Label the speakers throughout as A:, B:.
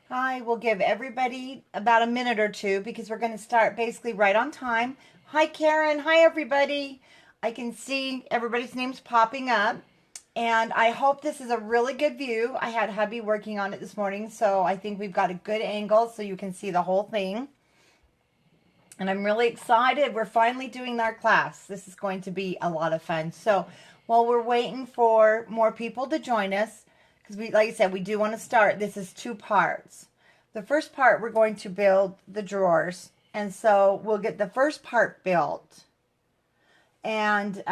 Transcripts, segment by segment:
A: Hi, we'll give everybody about a minute or two because we're going to start basically right on time. Hi, Karen. Hi, everybody. I can see everybody's names popping up, and I hope this is a really good view. I had hubby working on it this morning, so I think we've got a good angle so you can see the whole thing. And I'm really excited. We're finally doing our class. This is going to be a lot of fun. So while we're waiting for more people to join us, because we, like I said, we do want to start. This is two parts. The first part, we're going to build the drawers. And so we'll get the first part built. And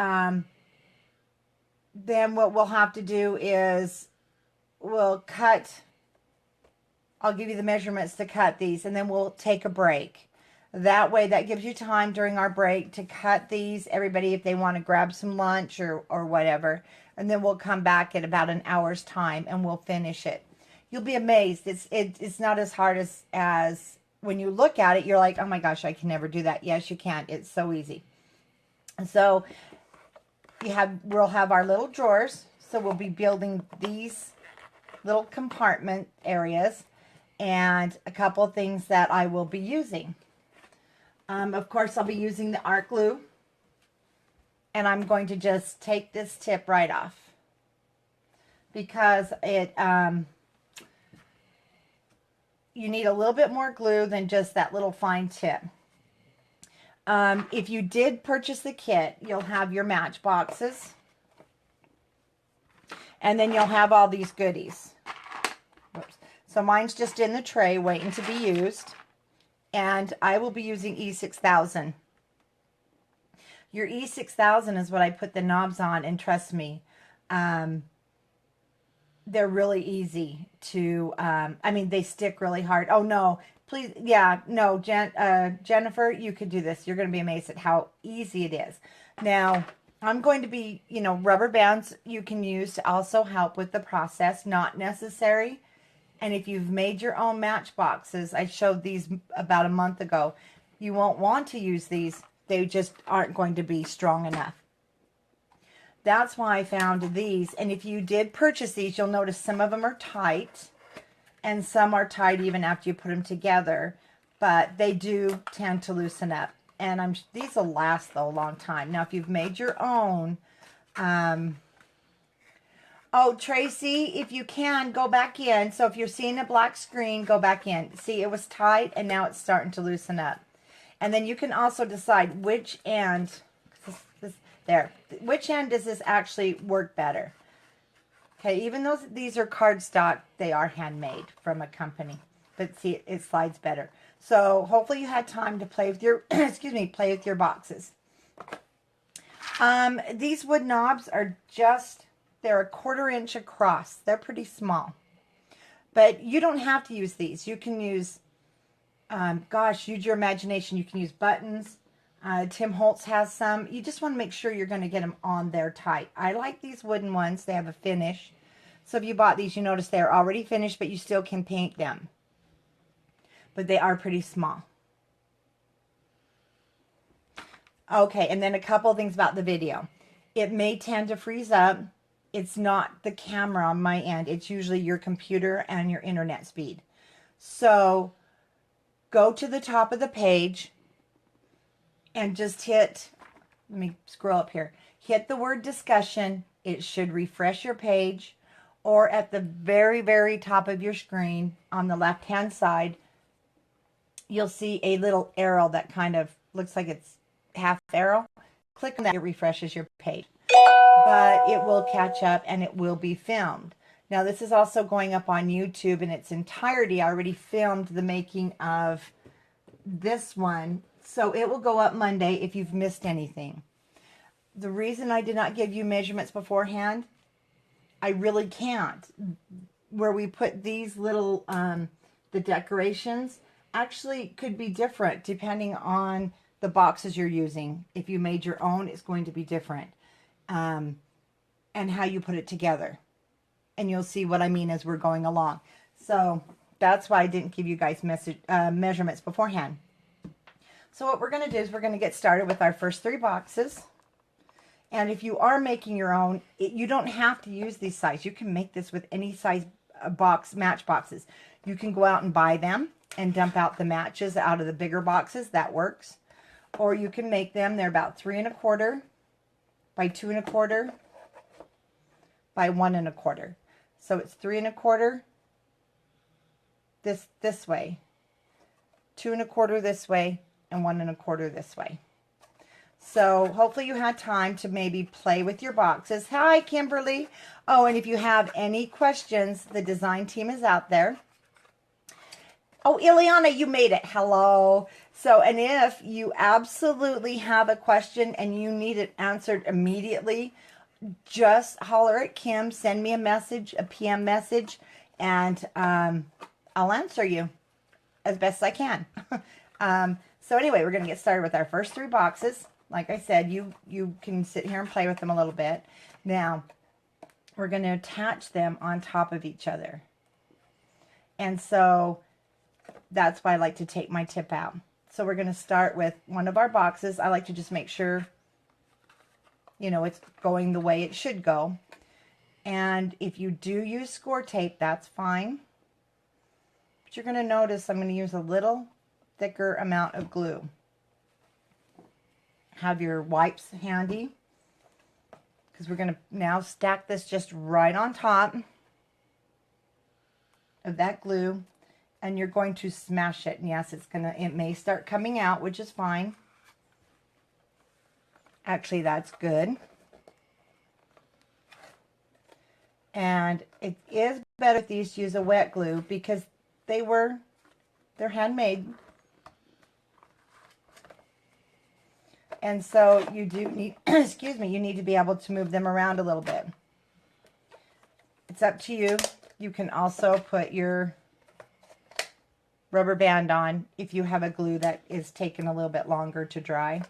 A: then what we'll have to do is we'll cut. I'll give you the measurements to cut these, and then we'll take a break. That way, that gives you time during our break to cut these, everybody, if they want to grab some lunch or whatever. And then we'll come back at about an hour's time and we'll finish it. You'll be amazed. It's not as hard as when you look at it, you're like, oh my gosh, I can never do that. Yes, you can. It's so easy. And so we'll have our little drawers. So we'll be building these little compartment areas and a couple of things that I will be using. Of course, I'll be using the art glue, and I'm going to just take this tip right off because you need a little bit more glue than just that little fine tip. If you did purchase the kit, you'll have your matchboxes, and then you'll have all these goodies. Oops. So mine's just in the tray waiting to be used. And I will be using E6000. Your E6000 is what I put the knobs on, and trust me, they're really easy to, I mean, they stick really hard. Oh, no, please, yeah, no, Jennifer, you could do this. You're going to be amazed at how easy it is. Now, I'm going to be, rubber bands you can use to also help with the process, not necessary. And if you've made your own matchboxes, I showed these about a month ago, you won't want to use these. They just aren't going to be strong enough. That's why I found these. And if you did purchase these, you'll notice some of them are tight. And some are tight even after you put them together. But they do tend to loosen up. And these will last, though, a long time. Now, if you've made your own... Oh, Tracy, if you can, go back in. So if you're seeing a black screen, go back in. See, it was tight, and now it's starting to loosen up. And then you can also decide which end, which end does this actually work better. Okay, even though these are cardstock, they are handmade from a company. But see, it slides better. So hopefully you had time to play with your, play with your boxes. These wood knobs are they're a 1/4 inch across. They're pretty small. But you don't have to use these. You can use, use your imagination. You can use buttons. Tim Holtz has some. You just want to make sure you're going to get them on there tight. I like these wooden ones. They have a finish. So if you bought these, you notice they're already finished, but you still can paint them. But they are pretty small. Okay, and then a couple of things about the video. It may tend to freeze up. It's not the camera on my end. It's usually your computer and your internet speed. So go to the top of the page and just hit, let me scroll up here, hit the word discussion. It should refresh your page, or at the very, very top of your screen on the left-hand side, you'll see a little arrow that kind of looks like it's half arrow. click on that, it refreshes your page. But it will catch up and it will be filmed. Now this is also going up on YouTube in its entirety. I already filmed the making of this one, so it will go up Monday if you've missed anything. The reason I did not give you measurements beforehand, I really can't. Where we put these little, the decorations, actually could be different depending on the boxes you're using. If you made your own, it's going to be different. And how you put it together. And you'll see what I mean as we're going along. So that's why I didn't give you guys measurements beforehand. So what we're going to do is we're going to get started with our first 3 boxes. And if you are making your own, you don't have to use these size. You can make this with any size box, match boxes. You can go out and buy them and dump out the matches out of the bigger boxes. That works. Or you can make them. They're about 3 1/4 by 2 1/4 by 1 1/4. So it's 3 1/4 this way, 2 1/4 this way, and 1 1/4 this way. So hopefully you had time to maybe play with your boxes. Hi, Kimberly. Oh, and if you have any questions, the design team is out there. Oh, Ileana, you made it. Hello. So, and if you absolutely have a question and you need it answered immediately, just holler at Kim, send me a message, a PM message, and I'll answer you as best I can. So anyway, we're going to get started with our first 3 boxes. Like I said, you can sit here and play with them a little bit. Now, we're going to attach them on top of each other. And so that's why I like to take my tip out. So we're going to start with one of our boxes. I like to just make sure, you know, it's going the way it should go. And if you do use score tape, that's fine. But you're going to notice I'm going to use a little thicker amount of glue. Have your wipes handy, because we're going to now stack this just right on top of that glue, and you're going to smash it. And yes, it may start coming out, which is fine. Actually, that's good. And it is better if these use a wet glue, because they're handmade. And so you do need, excuse me, you need to be able to move them around a little bit. It's up to you. You can also put your rubber band on if you have a glue that is taking a little bit longer to dry.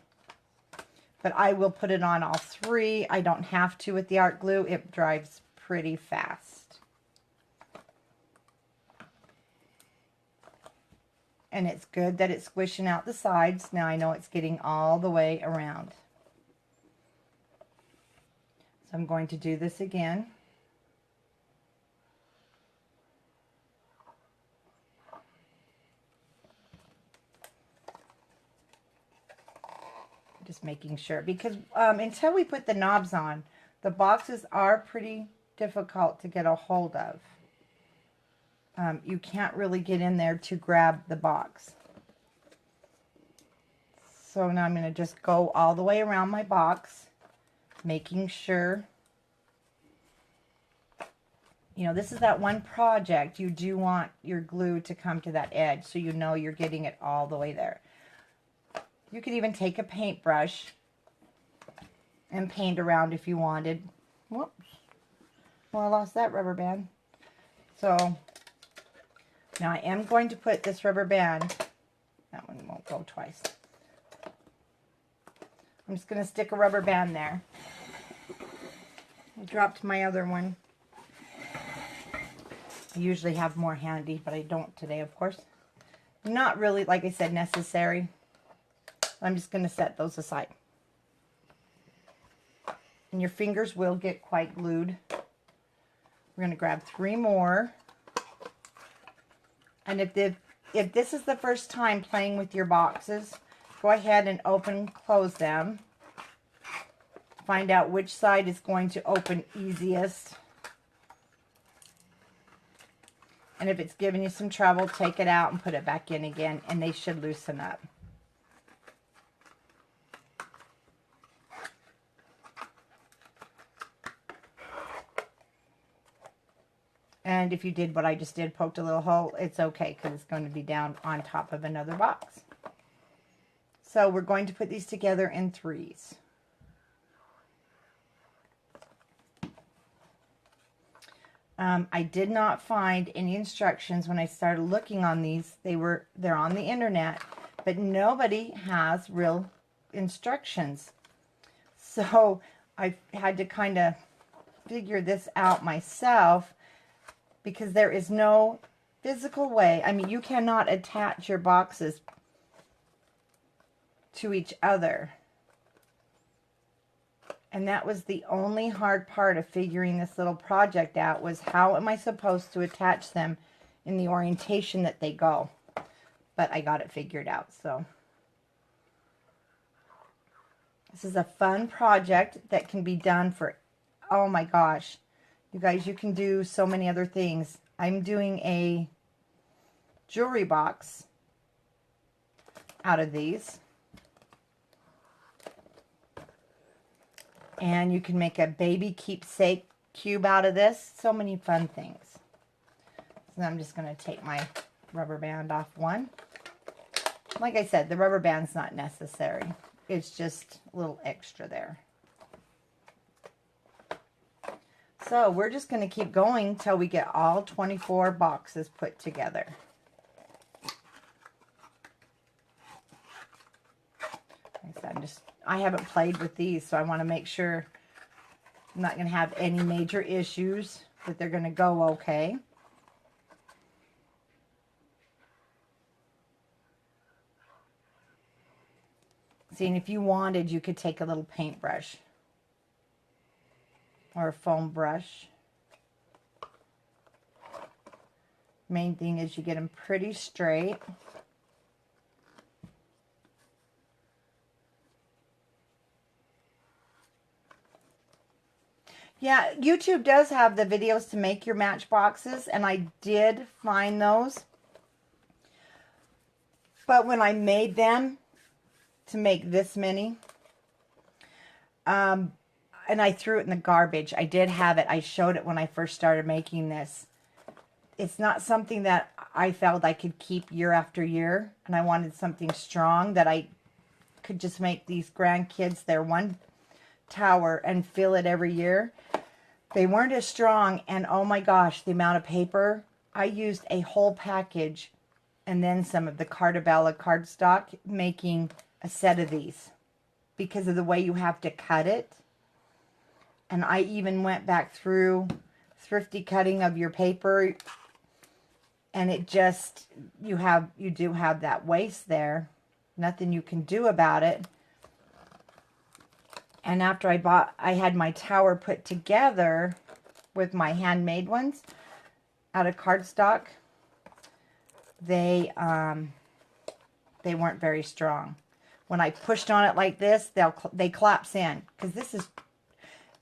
A: But I will put it on all 3. I don't have to with the art glue. It dries pretty fast. And it's good that it's squishing out the sides. Now I know it's getting all the way around. So I'm going to do this again. Just making sure, because until we put the knobs on, the boxes are pretty difficult to get a hold of. You can't really get in there to grab the box. So now I'm going to just go all the way around my box, making sure, you know, this is that one project you do want your glue to come to that edge, so you know you're getting it all the way there. You could even take a paintbrush and paint around if you wanted. Whoops. Well, I lost that rubber band. So now I am going to put this rubber band, that one won't go twice. I'm just going to stick a rubber band there. I dropped my other one. I usually have more handy, but I don't today, of course. Not really, like I said, necessary. I'm just going to set those aside. And your fingers will get quite glued. We're going to grab 3 more. And if this is the first time playing with your boxes, go ahead and open, close them. Find out which side is going to open easiest. And if it's giving you some trouble, take it out and put it back in again, and they should loosen up. And if you did what I just did, poked a little hole, it's okay because it's going to be down on top of another box. So we're going to put these together in threes. I did not find any instructions when I started looking on these. They're on the internet, but nobody has real instructions. So I had to kind of figure this out myself because there is no physical way. I mean, you cannot attach your boxes to each other. And that was the only hard part of figuring this little project out, was how am I supposed to attach them in the orientation that they go. But I got it figured out, so. This is a fun project that can be done for, oh my gosh. You guys, you can do so many other things. I'm doing a jewelry box out of these. And you can make a baby keepsake cube out of this. So many fun things. So I'm just going to take my rubber band off one. Like I said, the rubber band's not necessary. It's just a little extra there. So we're just going to keep going till we get all 24 boxes put together. Like I said, I haven't played with these, so I want to make sure I'm not going to have any major issues, that they're going to go okay. See, and if you wanted, you could take a little paintbrush or a foam brush. Main thing is you get them pretty straight. Yeah, YouTube does have the videos to make your matchboxes, and I did find those. But when I made them to make this many, and I threw it in the garbage. I did have it. I showed it when I first started making this. It's not something that I felt I could keep year after year, and I wanted something strong that I could just make these grandkids their one tower and fill it every year. They weren't as strong, and oh my gosh, the amount of paper. I used a whole package and then some of the Cartabella cardstock making a set of these because of the way you have to cut it. And I even went back through thrifty cutting of your paper, and it just, you do have that waste there. Nothing you can do about it. And after I had my tower put together with my handmade ones out of cardstock, they weren't very strong. When I pushed on it like this, they collapse in, because this is,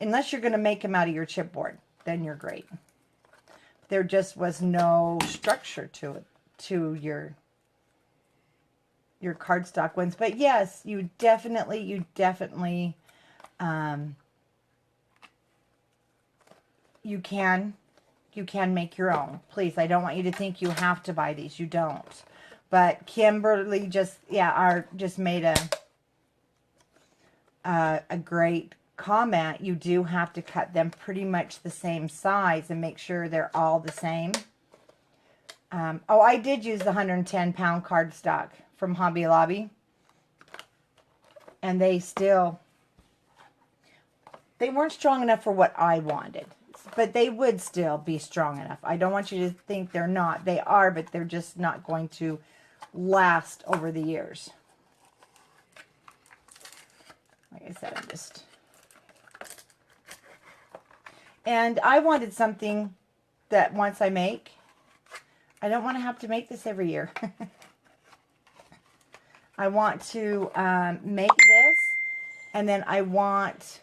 A: unless you're going to make them out of your chipboard, then you're great. There just was no structure to it, to your cardstock ones. But yes, you definitely you can make your own. Please, I don't want you to think you have to buy these. You don't. But Kimberly just made a great comment. You do have to cut them pretty much the same size and make sure they're all the same. Oh, I did use the 110-pound cardstock from Hobby Lobby, and they weren't strong enough for what I wanted, but they would still be strong enough. I don't want you to think they're not. They are, but they're just not going to last over the years. Like I said, and I wanted something that once I make, I don't want to have to make this every year. I want to make this, and then I want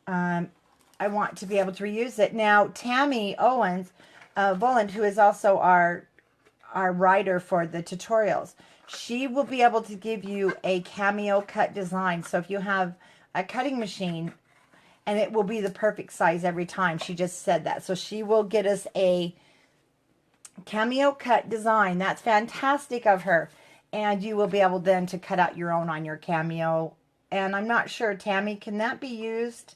A: to be able to reuse it. Now, Tammy Owens, Voland, who is also our writer for the tutorials, she will be able to give you a cameo cut design. So if you have a cutting machine and it will be the perfect size every time. She just said that. So she will get us a cameo cut design. That's fantastic of her. And you will be able then to cut out your own on your cameo. And I'm not sure, Tammy, can that be used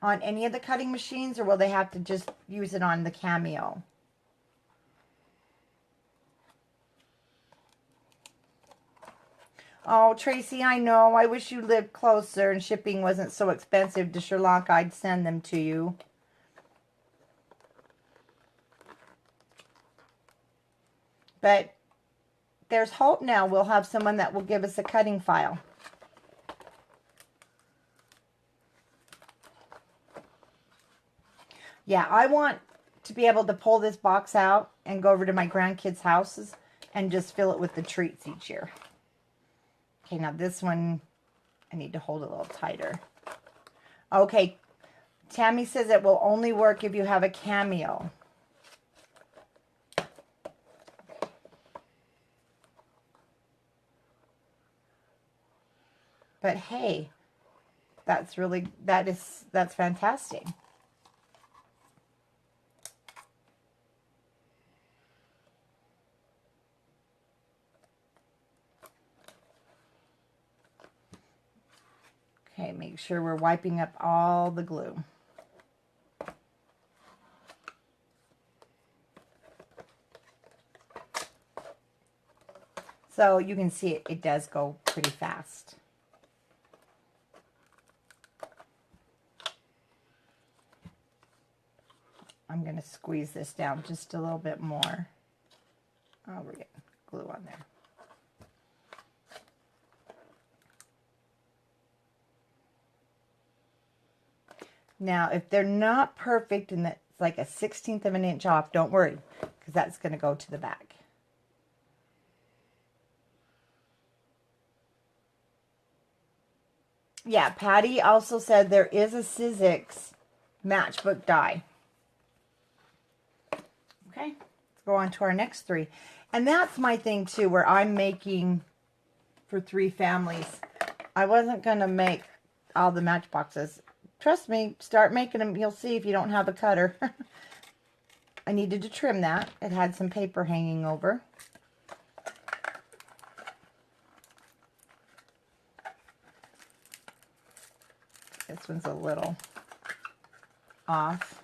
A: on any of the cutting machines, or will they have to just use it on the cameo? Oh, Tracy, I know. I wish you lived closer and shipping wasn't so expensive to Sri Lanka. I'd send them to you. But there's hope now. We'll have someone that will give us a cutting file. Yeah, I want to be able to pull this box out and go over to my grandkids' houses and just fill it with the treats each year. Okay, now this one, I need to hold it a little tighter. Okay, Tammy says it will only work if you have a cameo. But hey, that's fantastic. Okay, make sure we're wiping up all the glue. So you can see it does go pretty fast. I'm going to squeeze this down just a little bit more. Oh, we're getting glue on there. Now, if they're not perfect and it's like a 1/16 of an inch off, don't worry, because that's going to go to the back. Yeah, Patty also said there is a Sizzix matchbook die. Okay, let's go on to our next 3. And that's my thing too, where I'm making for 3 families. I wasn't going to make all the matchboxes. Trust me, start making them. You'll see if you don't have a cutter. I needed to trim that. It had some paper hanging over. This one's a little off.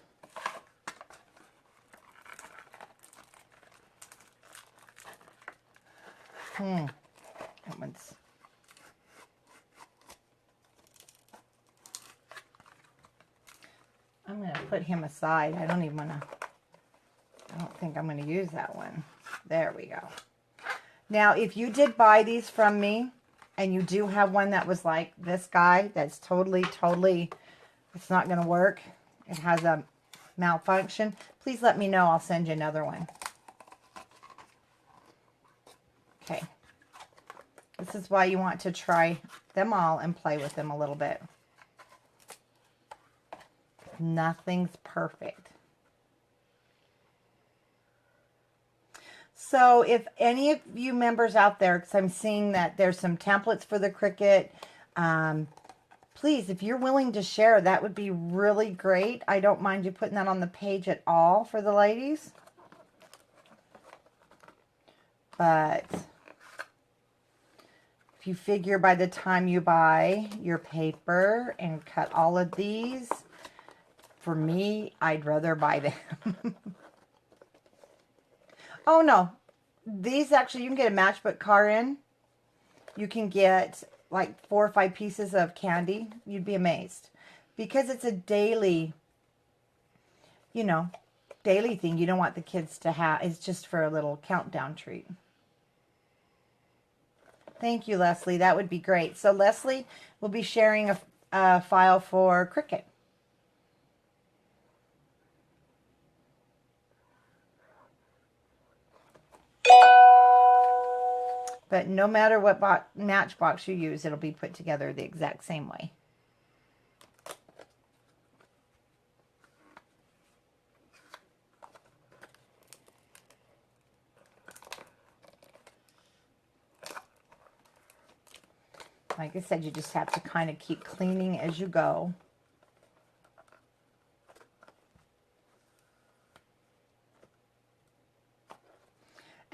A: That one's... I'm going to put him aside. I don't think I'm going to use that one. There we go. Now, if you did buy these from me, and you do have one that was like this guy, that's totally, it's not going to work. It has a malfunction. Please let me know. I'll send you another one. Okay. This is why you want to try them all and play with them a little bit. Nothing's perfect. So if any of you members out there, because I'm seeing that there's some templates for the Cricut, please, if you're willing to share, that would be really great. I don't mind you putting that on the page at all for the ladies. But if you figure by the time you buy your paper and cut all of these, for me, I'd rather buy them. Oh, no. These actually, you can get a matchbook car in. You can get like 4 or 5 pieces of candy. You'd be amazed. Because it's a daily, daily thing. You don't want the kids to have. It's just for a little countdown treat. Thank you, Leslie. That would be great. So Leslie will be sharing a file for Cricut. But no matter what matchbox you use, it'll be put together the exact same way. Like I said, you just have to kind of keep cleaning as you go.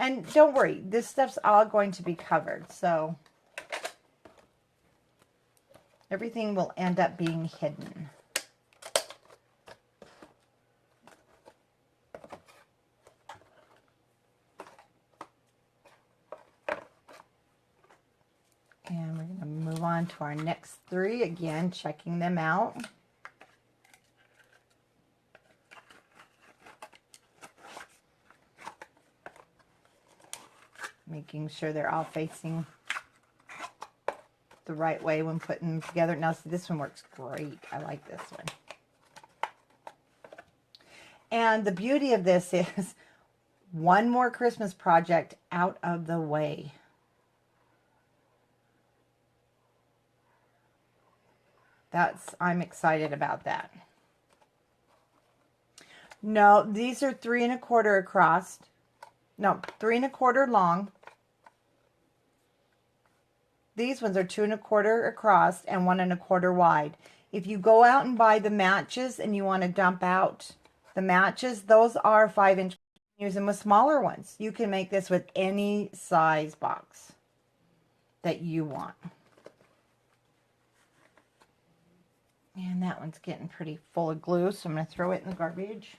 A: And don't worry, this stuff's all going to be covered, so everything will end up being hidden. And we're going to move on to our next 3, again, checking them out. Making sure they're all facing the right way when putting them together. Now, see, this one works great. I like this one. And the beauty of this is one more Christmas project out of the way. I'm excited about that. No, these are 3 1/4 across. No, 3 1/4 long. These ones are 2 1/4 across and 1 1/4 wide. If you go out and buy the matches and you want to dump out the matches, those are 5-inch. Use them with smaller ones. You can make this with any size box that you want. And that one's getting pretty full of glue, so I'm going to throw it in the garbage.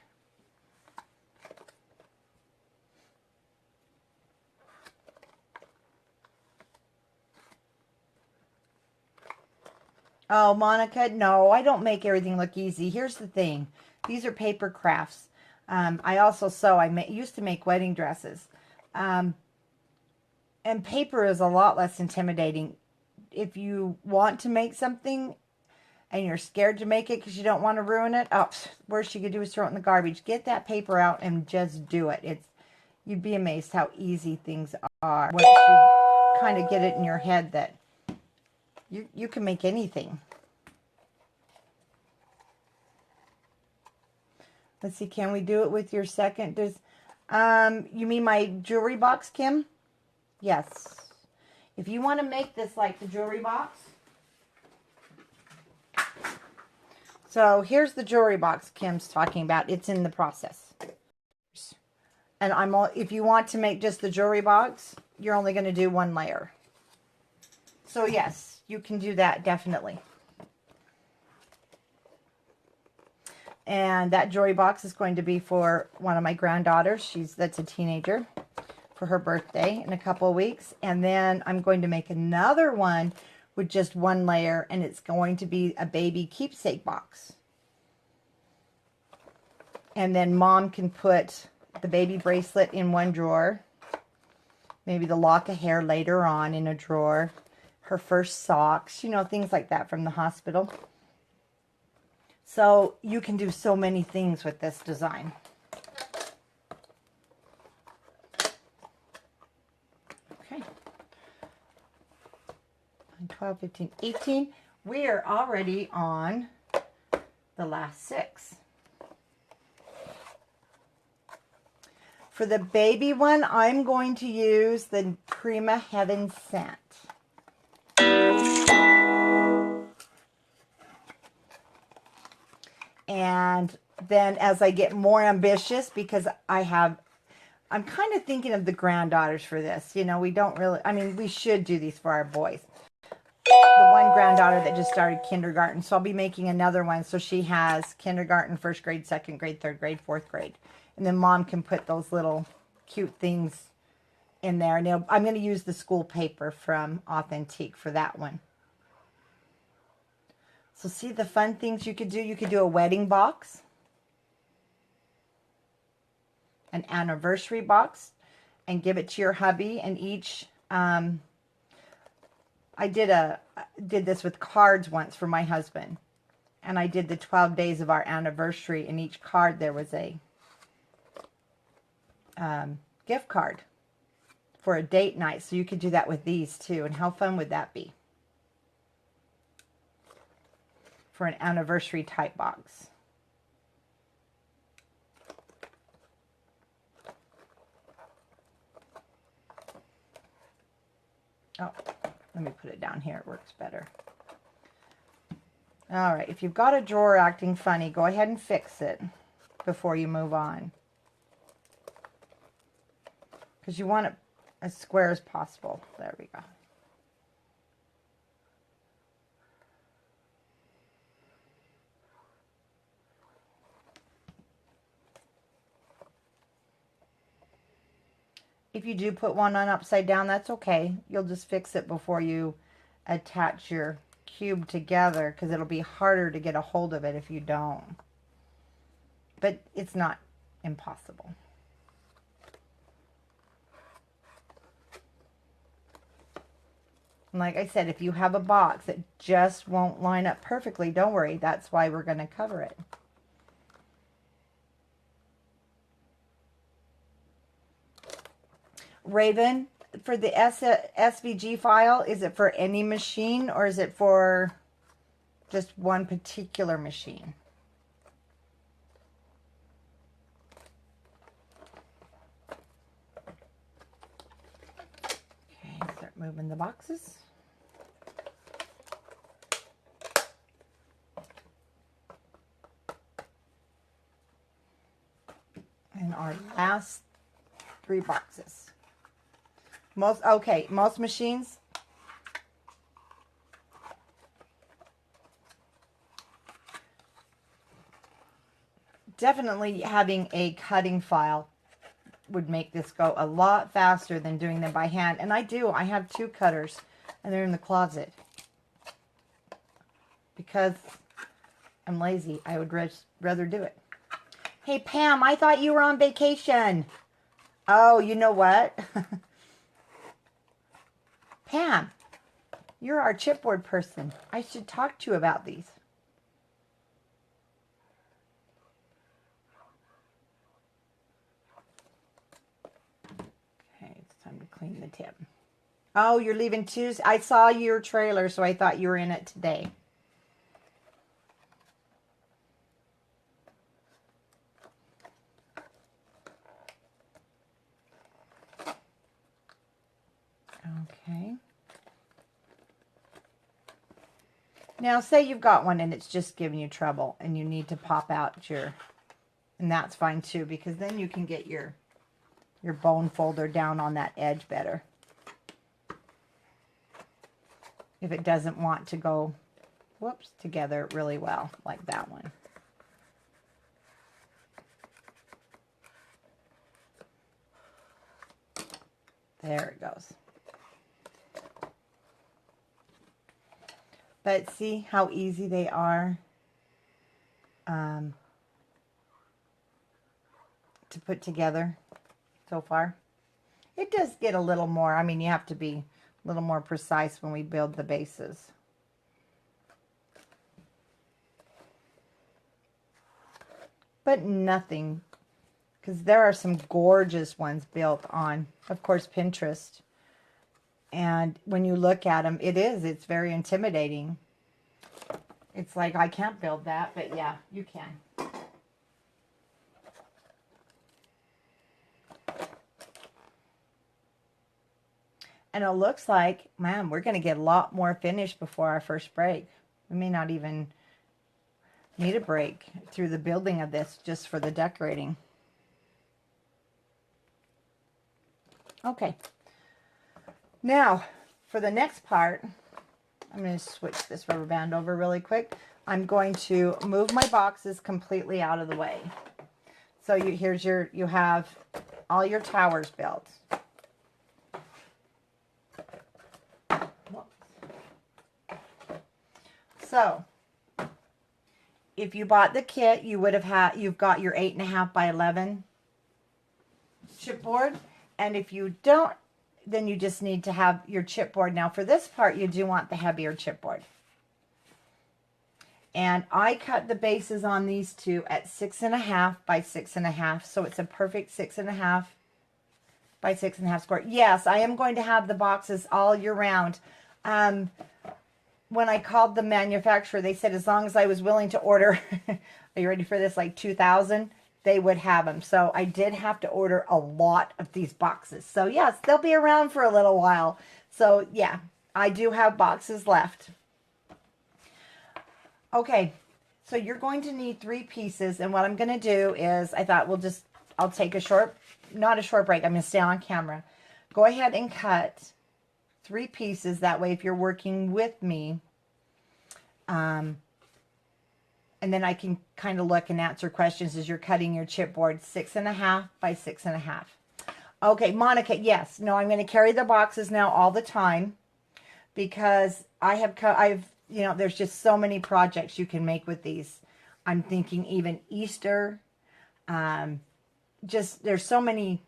A: Oh, Monica, no, I don't make everything look easy. Here's the thing. These are paper crafts. I also sew. I used to make wedding dresses. And paper is a lot less intimidating. If you want to make something and you're scared to make it because you don't want to ruin it, oh, worst you could do is throw it in the garbage. Get that paper out and just do it. You'd be amazed how easy things are once you kind of get it in your head that you can make anything. Let's see, can we do it with your second? You mean my jewelry box, Kim? Yes. If you want to make this like the jewelry box. So here's the jewelry box Kim's talking about. It's in the process. And if you want to make just the jewelry box, you're only going to do 1 layer. So yes, you can do that definitely. And that jewelry box is going to be for one of my granddaughters. That's a teenager, for her birthday in a couple of weeks. And then I'm going to make another one with just 1 layer, and it's going to be a baby keepsake box. And then Mom can put the baby bracelet in one drawer, maybe the lock of hair later on in a drawer, her first socks, things like that from the hospital. So you can do so many things with this design. Okay. 12, 15, 18. We are already on the last 6. For the baby one, I'm going to use the Prima Heaven Scent. And then as I get more ambitious, because I'm kind of thinking of the granddaughters for this. We don't really, we should do these for our boys. The one granddaughter that just started kindergarten, so I'll be making another one so she has kindergarten, 1st grade, 2nd grade, 3rd grade, 4th grade. And then Mom can put those little cute things in there. And I'm going to use the school paper from Authentique for that one. So see the fun things you could do? You could do a wedding box, an anniversary box, and give it to your hubby. And each, I did this with cards once for my husband. And I did the 12 days of our anniversary. In each card there was a gift card for a date night. So you could do that with these too. And how fun would that be? For an anniversary type box. Oh, let me put it down here. It works better. All right, if you've got a drawer acting funny, go ahead and fix it before you move on. because you want it as square as possible. There we go. If you do put one on upside down, that's okay. You'll just fix it before you attach your cube together, because it'll be harder to get a hold of it if you don't. But it's not impossible. And like I said, if you have a box that just won't line up perfectly, don't worry. That's why we're going to cover it. Raven, for the SVG file, is it for any machine or is it for just one particular machine? Okay, start moving the boxes. And our last 3 boxes. Most machines definitely having a cutting file would make this go a lot faster than doing them by hand. And I have 2 cutters and they're in the closet because I'm lazy. I would rather do it. Hey Pam, I thought you were on vacation. Oh, you know what? Pam, you're our chipboard person. I should talk to you about these. Okay, it's time to clean the tip. Oh, you're leaving Tuesday. I saw your trailer, so I thought you were in it today. Okay. Now, say you've got one and it's just giving you trouble and you need to pop out your, and that's fine too, because then you can get your bone folder down on that edge better. If it doesn't want to go, whoops, together really well, like that one. There it goes. But see how easy they are to put together so far. It does get a little more, I mean, you have to be a little more precise when we build the bases. But nothing, because there are some gorgeous ones built on, of course, Pinterest. And when you look at them, it's very intimidating. It's like, I can't build that, but yeah, you can. And it looks like, man, we're going to get a lot more finished before our first break. We may not even need a break through the building of this just for the decorating. Okay. Now, for the next part, I'm going to switch this rubber band over really quick. I'm going to move my boxes completely out of the way. So you have all your towers built. So, if you bought the kit, you've got your 8.5 by 11 chipboard. And if you don't, then you just need to have your chipboard. Now for this part, you do want the heavier chipboard. And I cut the bases on these two at 6.5 by 6.5. So it's a perfect 6.5 by 6.5 square. Yes, I am going to have the boxes all year round. When I called the manufacturer, they said as long as I was willing to order, are you ready for this, like 2,000, they would have them. So I did have to order a lot of these boxes. So yes, they'll be around for a little while. So yeah, I do have boxes left. Okay, so you're going to need 3 pieces. And what I'm going to do is, I thought I'll take a short not a short break. I'm going to stay on camera. Go ahead and cut 3 pieces. That way, if you're working with me, and then I can kind of look and answer questions as you're cutting your chipboard. 6.5 by 6.5. Okay, Monica, yes. No, I'm going to carry the boxes now all the time because I've, you know, there's just so many projects you can make with these. I'm thinking even Easter. Just, there's so many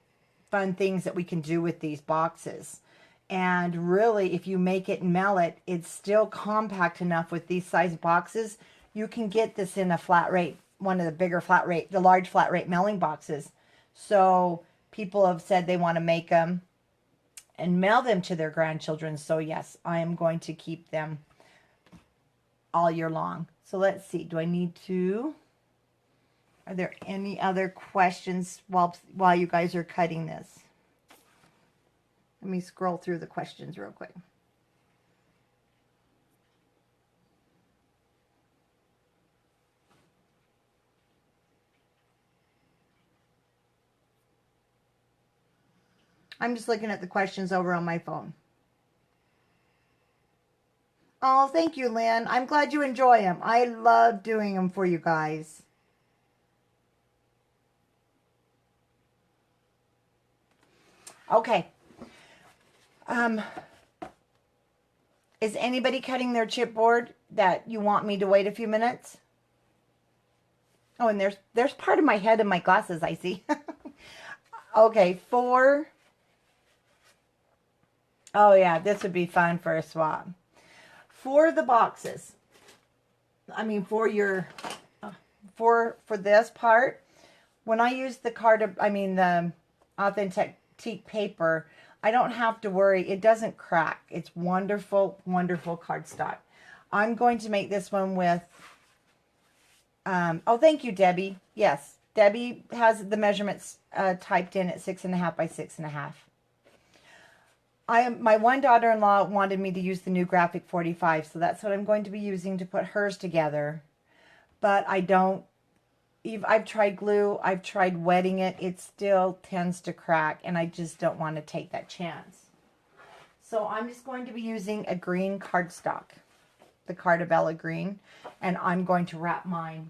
A: fun things that we can do with these boxes. And really, if you make it and mail it, it's still compact enough with these size boxes. You can get this in a flat rate, one of the bigger flat rate, the large flat rate mailing boxes. So people have said they want to make them and mail them to their grandchildren. So yes, I am going to keep them all year long. So let's see, do I need to, are there any other questions while you guys are cutting this? Let me scroll through the questions real quick. I'm just looking at the questions over on my phone. Oh, thank you, Lynn. I'm glad you enjoy them. I love doing them for you guys. Okay. Is anybody cutting their chipboard that you want me to wait a few minutes? Oh, and there's part of my head in my glasses, I see. Okay, oh yeah, this would be fun for a swap. For the boxes, I mean for your, for this part, when I use the the authentic paper, I don't have to worry. It doesn't crack. It's wonderful, wonderful cardstock. I'm going to make this one with, oh, thank you, Debbie. Yes, Debbie has the measurements typed in at 6.5 by 6.5. My one daughter-in-law wanted me to use the new graphic 45, so that's what I'm going to be using to put hers together. But I've tried glue, I've tried wetting it, it still tends to crack, and I just don't want to take that chance. So I'm just going to be using a green cardstock, the Cardabella green, and I'm going to wrap mine.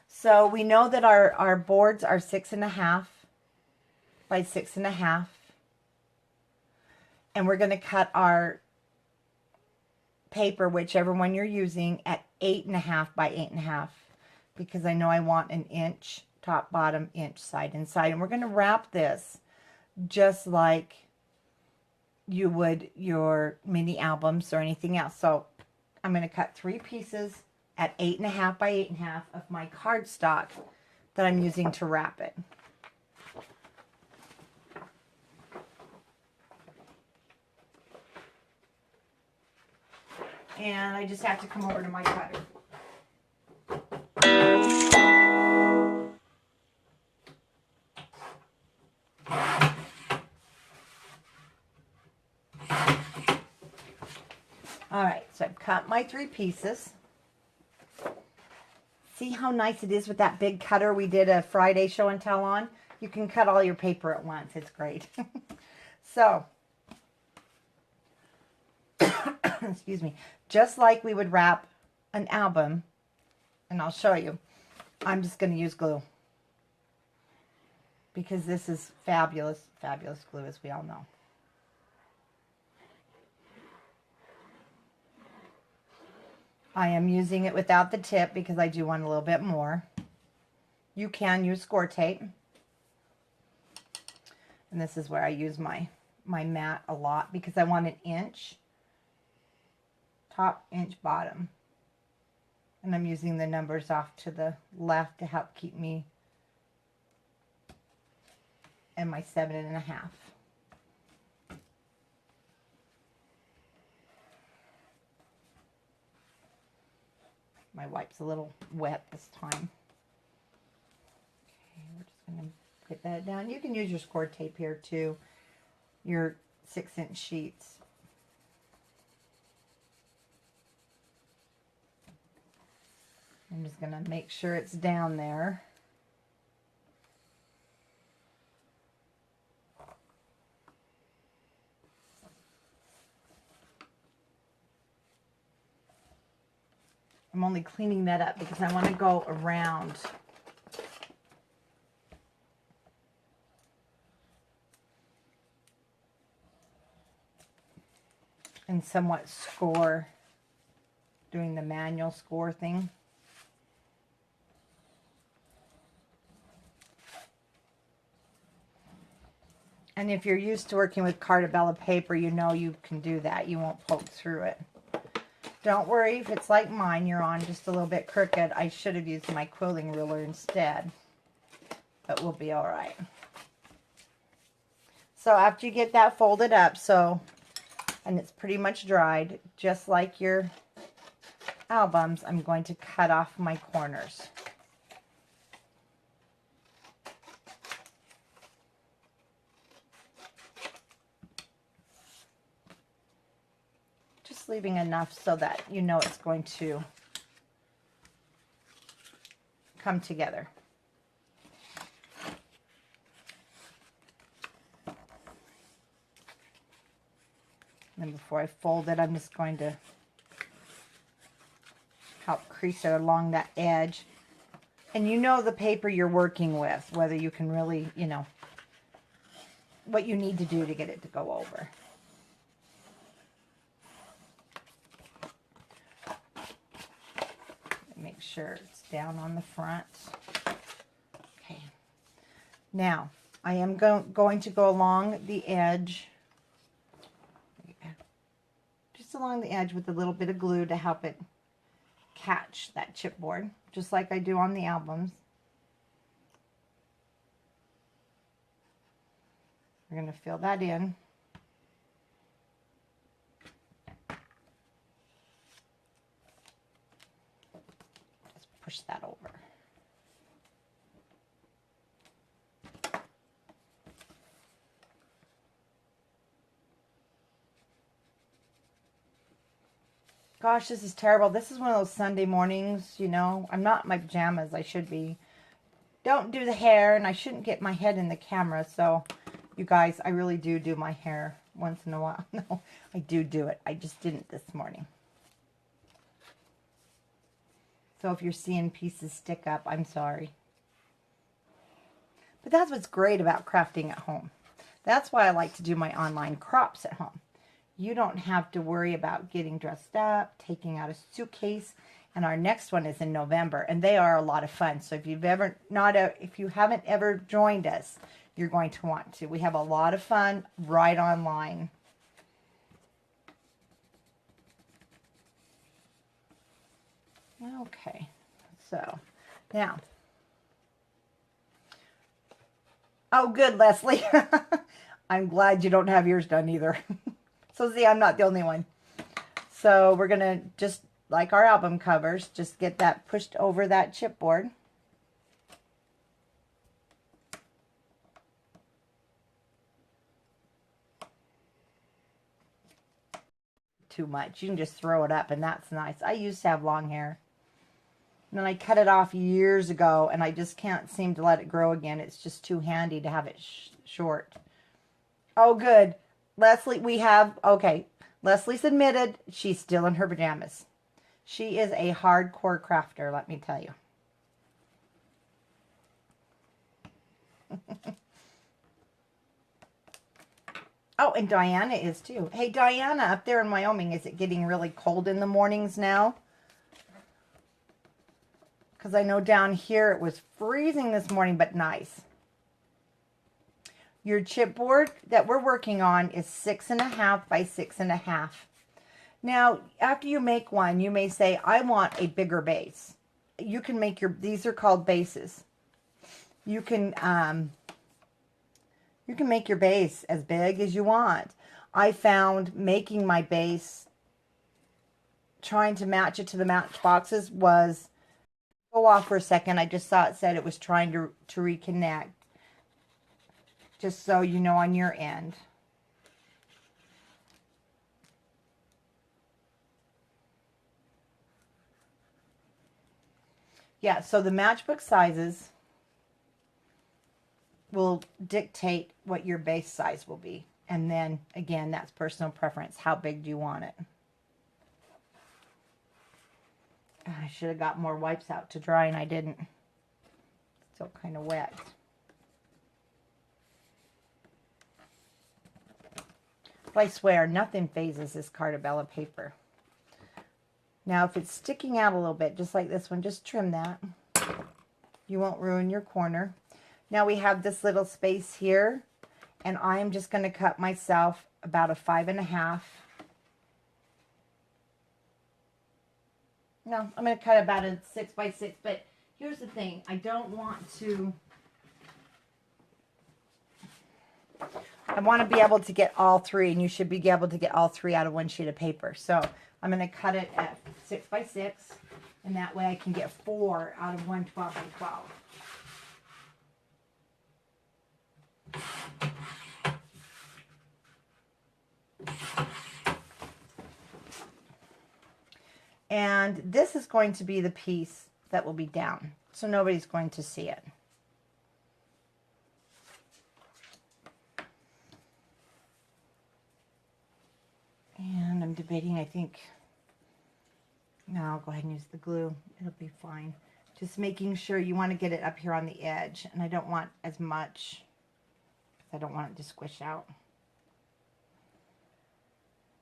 A: So we know that our boards are 6.5 by 6.5. And we're going to cut our paper, whichever one you're using, at 8.5 by 8.5. Because I know I want an inch top, bottom, inch side and side. And we're going to wrap this just like you would your mini albums or anything else. So I'm going to cut 3 pieces at 8.5 by 8.5 of my cardstock that I'm using to wrap it. And I just have to come over to my cutter. All right, so I've cut my 3 pieces. See how nice it is with that big cutter we did a Friday show and tell on? You can cut all your paper at once. It's great. So, excuse me, just like we would wrap an album, and I'll show you, I'm just going to use glue. Because this is fabulous, fabulous glue, as we all know. I am using it without the tip because I do want a little bit more. You can use score tape. And this is where I use my mat a lot because I want an inch top, inch bottom. And I'm using the numbers off to the left to help keep me in my 7.5. My wipe's a little wet this time. Okay, we're just going to get that down. You can use your score tape here too, your 6-inch sheets. I'm just going to make sure it's down there. I'm only cleaning that up because I want to go around. And somewhat score, doing the manual score thing. And if you're used to working with Cartabella paper, you know you can do that. You won't poke through it. Don't worry if it's like mine, you're on just a little bit crooked. I should have used my quilling ruler instead, but we'll be all right. So after you get that folded up, and it's pretty much dried, just like your albums, I'm going to cut off my corners. Just leaving enough so that you know it's going to come together. And then before I fold it, I'm just going to help crease it along that edge. And you know the paper you're working with, whether you can really, you know, what you need to do to get it to go over. Make sure it's down on the front. Okay. Now, I am going to go along the edge, just along the edge with a little bit of glue to help it catch that chipboard, just like I do on the albums. We're going to fill that in. Just push that over. Gosh, this is terrible. This is one of those Sunday mornings, you know. I'm not in my pajamas. I should be. Don't do the hair, and I shouldn't get my head in the camera. So, you guys, I really do my hair once in a while. No, I do it. I just didn't this morning. So if you're seeing pieces stick up, I'm sorry. But that's what's great about crafting at home. That's why I like to do my online crops at home. You don't have to worry about getting dressed up, taking out a suitcase. And our next one is in November, and they are a lot of fun. So if you've ever if you haven't ever joined us, you're going to want to. We have a lot of fun right online. Okay, so now, oh good, Leslie. I'm glad you don't have yours done either. So see, I'm not the only one. So we're going to, just like our album covers, just get that pushed over that chipboard. Too much. You can just throw it up, and that's nice. I used to have long hair. And then I cut it off years ago, and I just can't seem to let it grow again. It's just too handy to have it short. Oh, good. Leslie, we have, okay, Leslie's admitted she's still in her pajamas. She is a hardcore crafter, let me tell you. Oh, and Diana is too. Hey, Diana, up there in Wyoming, is it getting really cold in the mornings now? Because I know down here it was freezing this morning, but nice. Your chipboard that we're working on is 6.5 by 6.5. Now, after you make one, you may say, I want a bigger base. You can make these are called bases. You can make your base as big as you want. I found making my base, trying to match it to the matchboxes was, go off for a second. I just saw it said it was trying to reconnect. Just so you know on your end. Yeah, so the matchbook sizes will dictate what your base size will be. And then, again, that's personal preference. How big do you want it? I should have got more wipes out to dry, and I didn't. Still kind of wet. But I swear, nothing phases this Cartabella paper. Now, if it's sticking out a little bit, just like this one, just trim that. You won't ruin your corner. Now we have this little space here, and I'm just going to cut myself about a 5.5. No, I'm going to cut about a 6 by 6, but here's the thing. I don't want to... I want to be able to get all three, and you should be able to get all three out of one sheet of paper. So I'm going to cut it at 6 by 6, and that way I can get 4 out of one 12 by 12. And this is going to be the piece that will be down, so nobody's going to see it. And I'm debating, I think, no, I'll go ahead and use the glue. It'll be fine. Just making sure you want to get it up here on the edge, and I don't want as much, because I don't want it to squish out.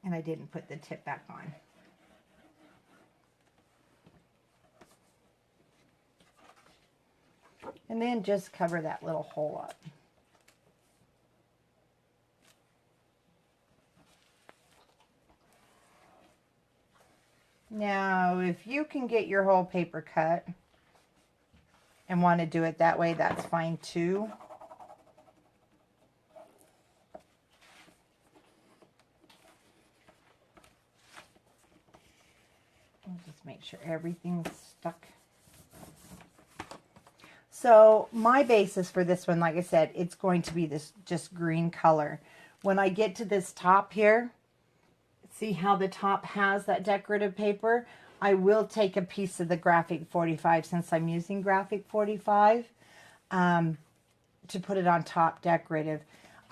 A: And I didn't put the tip back on. And then just cover that little hole up. Now, if you can get your whole paper cut and want to do it that way, that's fine too. I'll just make sure everything's stuck. So my basis for this one, like I said, it's going to be this just green color. When I get to this top here, see how the top has that decorative paper? I will take a piece of the Graphic 45, since I'm using Graphic 45, to put it on top decorative.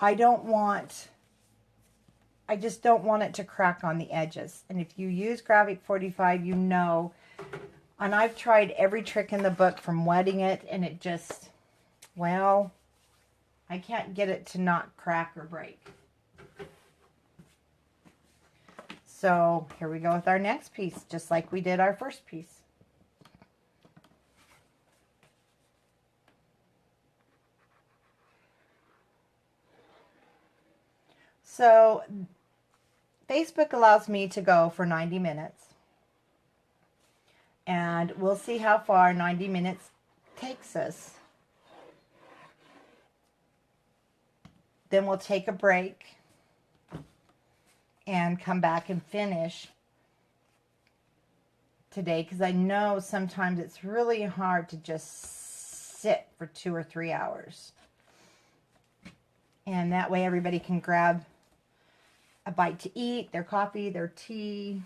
A: I just don't want it to crack on the edges. And if you use Graphic 45, you know. And I've tried every trick in the book from wetting it, and it just, well, I can't get it to not crack or break. So here we go with our next piece, just like we did our first piece. So Facebook allows me to go for 90 minutes. And we'll see how far 90 minutes takes us. Then we'll take a break and come back and finish today, because I know sometimes it's really hard to just sit for 2 or 3 hours. And that way everybody can grab a bite to eat, their coffee, their tea.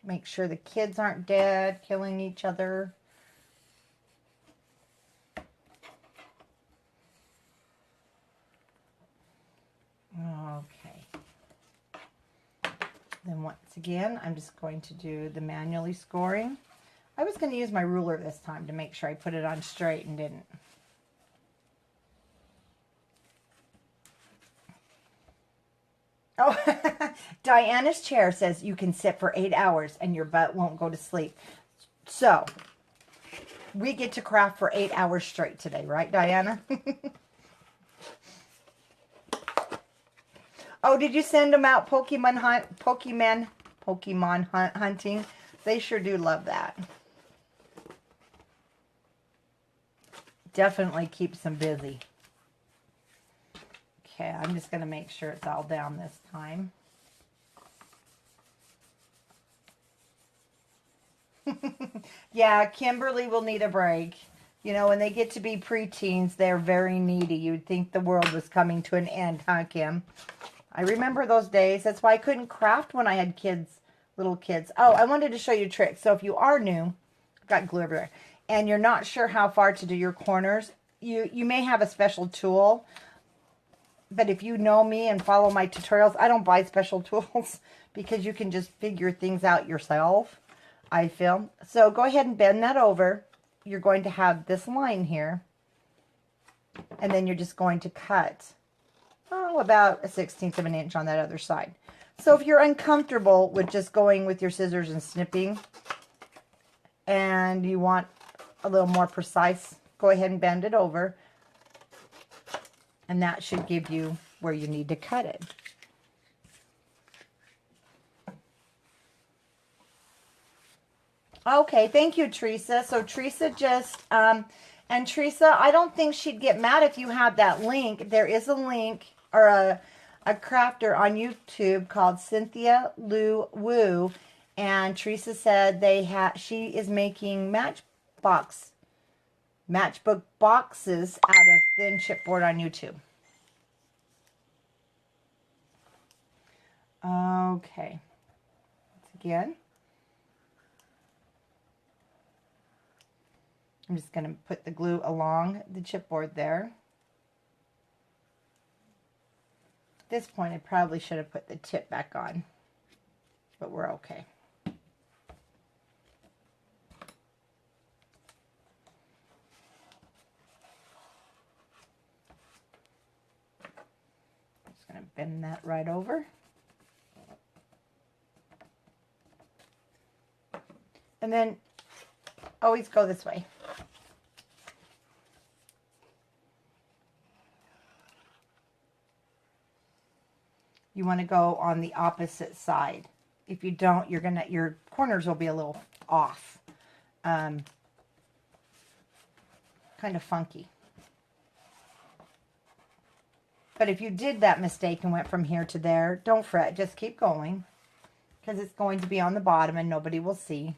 A: Make sure the kids aren't dead, killing each other. Okay. Then once again, I'm just going to do the manually scoring. I was going to use my ruler this time to make sure I put it on straight and didn't. Oh, Diana's chair says you can sit for 8 hours and your butt won't go to sleep. So, we get to craft for 8 hours straight today, right, Diana? Oh, did you send them out Pokemon hunting? They sure do love that. Definitely keeps them busy. Okay, I'm just going to make sure it's all down this time. Yeah, Kimberly will need a break. You know, when they get to be preteens, they're very needy. You'd think the world was coming to an end, huh, Kim? I remember those days. That's why I couldn't craft when I had kids, little kids. Oh, I wanted to show you a trick. So if you are new, I've got glue everywhere, and you're not sure how far to do your corners, you may have a special tool. But if you know me and follow my tutorials, I don't buy special tools because you can just figure things out yourself. I feel. So go ahead and bend that over. You're going to have this line here. And then you're just going to cut, oh, about 1/16 of an inch on that other side. So if you're uncomfortable with just going with your scissors and snipping, and you want a little more precise, go ahead and bend it over. And that should give you where you need to cut it. Okay, thank you, Teresa. So Teresa just, and Teresa, I don't think she'd get mad if you had that link. There is a link or a crafter on YouTube called Cynthia Lou Wu, and Teresa said she is making matchbook boxes out of thin chipboard on YouTube. Okay, again. I'm just going to put the glue along the chipboard there. At this point, I probably should have put the tip back on, but we're okay. Just going to bend that right over. And then always go this way. You want to go on the opposite side. If you don't, your corners will be a little off. Kind of funky. But if you did that mistake and went from here to there, don't fret. Just keep going, because it's going to be on the bottom and nobody will see.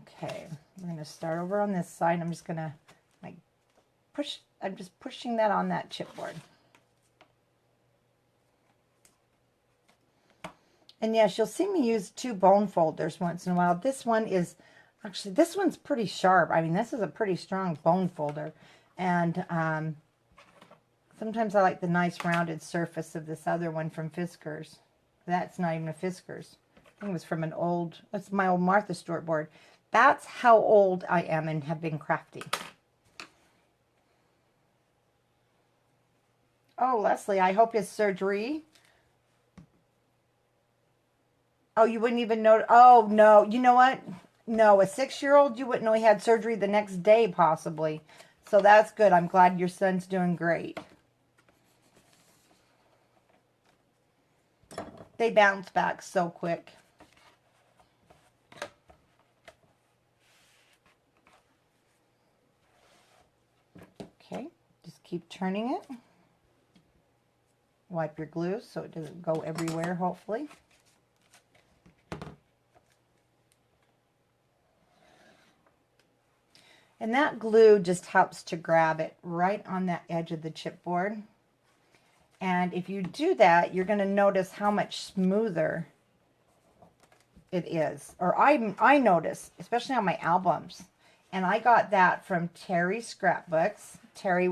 A: Okay, we're going to start over on this side. I'm just going to I'm just pushing that on that chipboard. And yes, you'll see me use 2 bone folders once in a while. This one is, actually, this one's pretty sharp. I mean, this is a pretty strong bone folder. And sometimes I like the nice rounded surface of this other one from Fiskars. That's not even a Fiskars. I think it was from that's my old Martha Stewart board. That's how old I am and have been crafting. Oh, Leslie, I hope his surgery. Oh, you wouldn't even know. Oh, no. You know what? No, a 6-year-old, you wouldn't know he had surgery the next day, possibly. So that's good. I'm glad your son's doing great. They bounce back so quick. Okay, just keep turning it. Wipe your glue so it doesn't go everywhere, hopefully. And that glue just helps to grab it right on that edge of the chipboard. And if you do that, you're going to notice how much smoother it is. Or I notice, especially on my albums. And I got that from Terry Scrapbooks. Terry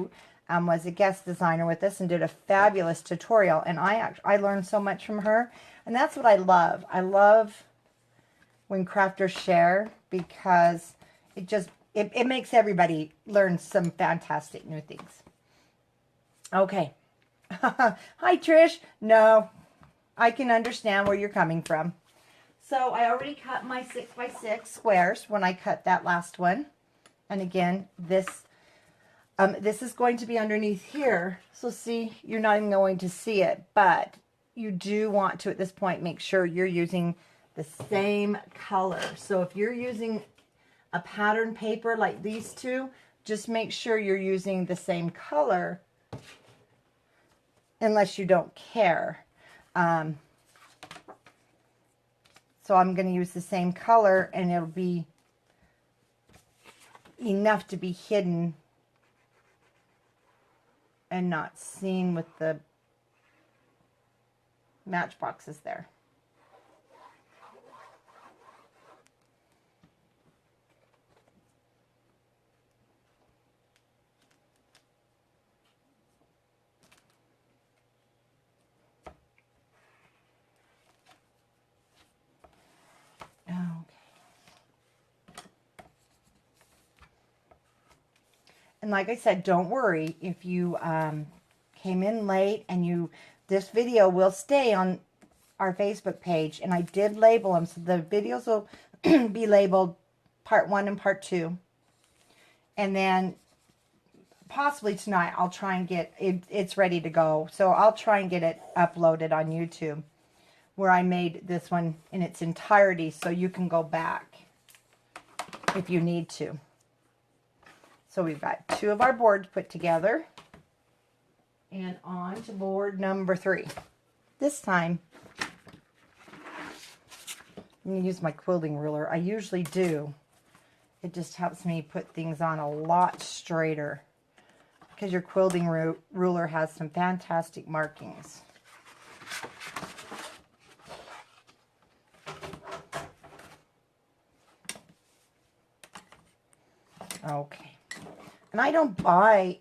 A: was a guest designer with us and did a fabulous tutorial. And I learned so much from her. And that's what I love. I love when crafters share, because it makes everybody learn some fantastic new things. Okay. Hi, Trish. No, I can understand where you're coming from. So I already cut my 6x6 squares when I cut that last one. And again, this is going to be underneath here. So see, you're not even going to see it, but you do want to, at this point, make sure you're using the same color. So if you're using a pattern paper like these two, just make sure you're using the same color, unless you don't care. So I'm going to use the same color, and it'll be enough to be hidden and not seen with the matchboxes there. And like I said, don't worry if you came in late and this video will stay on our Facebook page. And I did label them, so the videos will be labeled part 1 and part 2. And then possibly tonight I'll try and get it's ready to go. So I'll try and get it uploaded on YouTube, where I made this one in its entirety, so you can go back if you need to. So we've got 2 of our boards put together, and on to board number 3. This time, I'm going to use my quilting ruler. I usually do. It just helps me put things on a lot straighter, because your quilting ruler has some fantastic markings. Okay. And I don't buy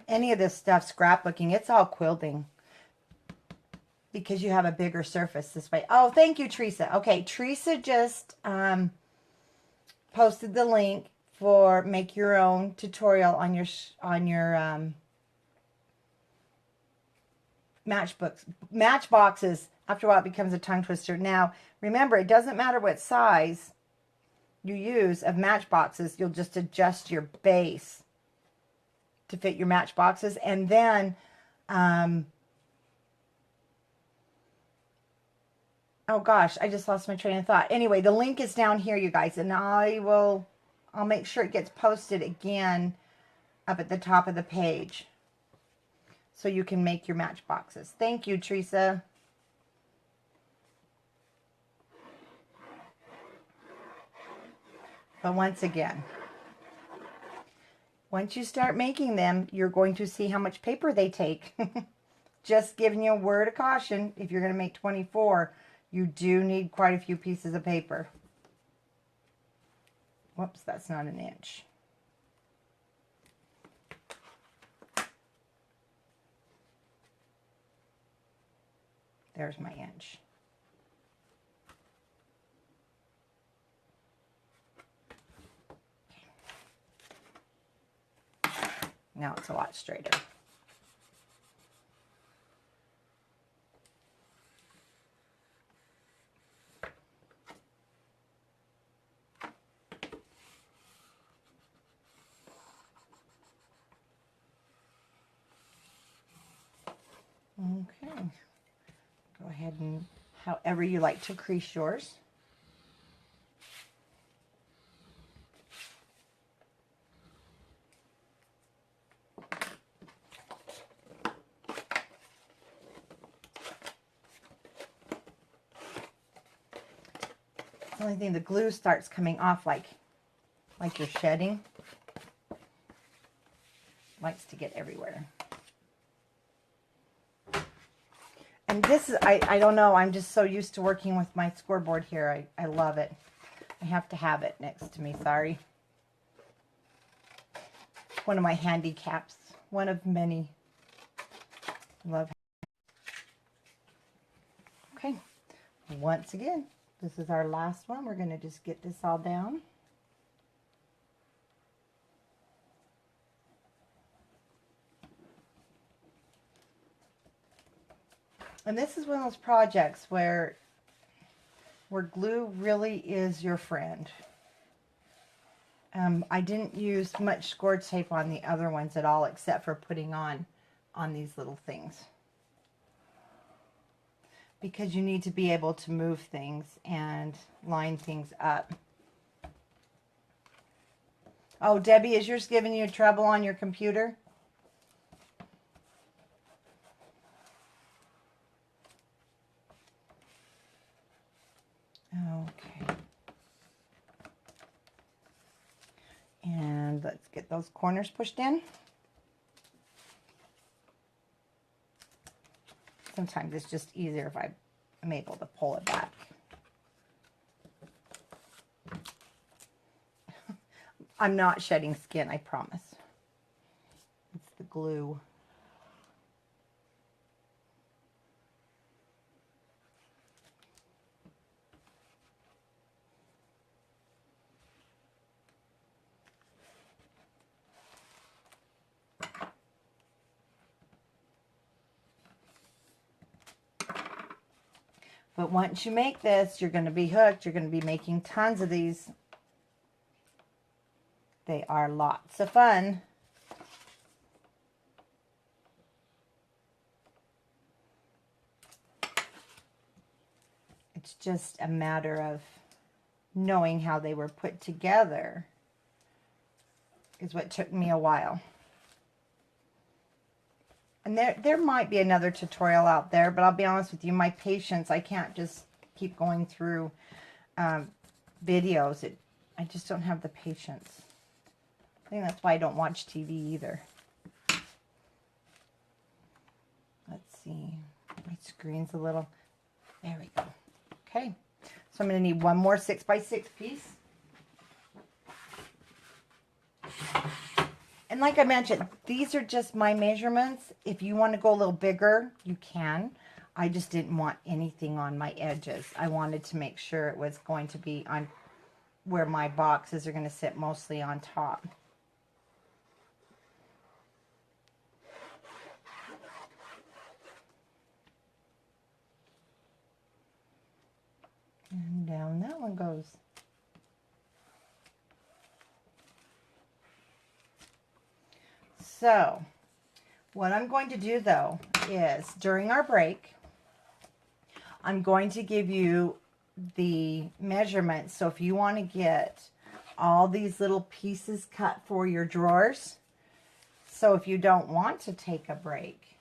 A: any of this stuff scrapbooking. It's all quilting, because you have a bigger surface this way. Oh, thank you, Teresa. Okay, Teresa just posted the link for make your own tutorial on your matchboxes. After a while, it becomes a tongue twister. Now, remember, it doesn't matter what size you use of matchboxes. You'll just adjust your base to fit your matchboxes, and then oh gosh, I just lost my train of thought. Anyway, the link is down here, you guys, and I'll make sure it gets posted again up at the top of the page, so you can make your matchboxes. Thank you, Teresa. But once again, once you start making them, you're going to see how much paper they take. Just giving you a word of caution, if you're going to make 24, you do need quite a few pieces of paper. Whoops, that's not an inch. There's my inch. Now it's a lot straighter. Okay. Go ahead and however you like to crease yours. The only thing, the glue starts coming off like you're shedding. Likes to get everywhere. And this is, I don't know, I'm just so used to working with my scoreboard here. I love it. I have to have it next to me, sorry. One of my handicaps. One of many. Love. Okay. Once again, this is our last one. We're going to just get this all down. And this is one of those projects where glue really is your friend. I didn't use much score tape on the other ones at all, except for putting on these little things. Because you need to be able to move things and line things up. Oh, Debbie, is yours giving you trouble on your computer? Okay. And let's get those corners pushed in. Sometimes it's just easier if I'm able to pull it back. I'm not shedding skin, I promise. It's the glue. But once you make this, you're going to be hooked. You're going to be making tons of these. They are lots of fun. It's just a matter of knowing how they were put together is what took me a while. And there might be another tutorial out there, but I'll be honest with you, my patience, I can't just keep going through videos. I just don't have the patience. I think that's why I don't watch TV either. Let's see. My screen's a little... There we go. Okay. So I'm going to need one more 6x6 piece. And like I mentioned, these are just my measurements. If you want to go a little bigger, you can. I just didn't want anything on my edges. I wanted to make sure it was going to be on where my boxes are going to sit mostly on top. And down that one goes. So, what I'm going to do though is during our break, I'm going to give you the measurements. So if you want to get all these little pieces cut for your drawers, so if you don't want to take a break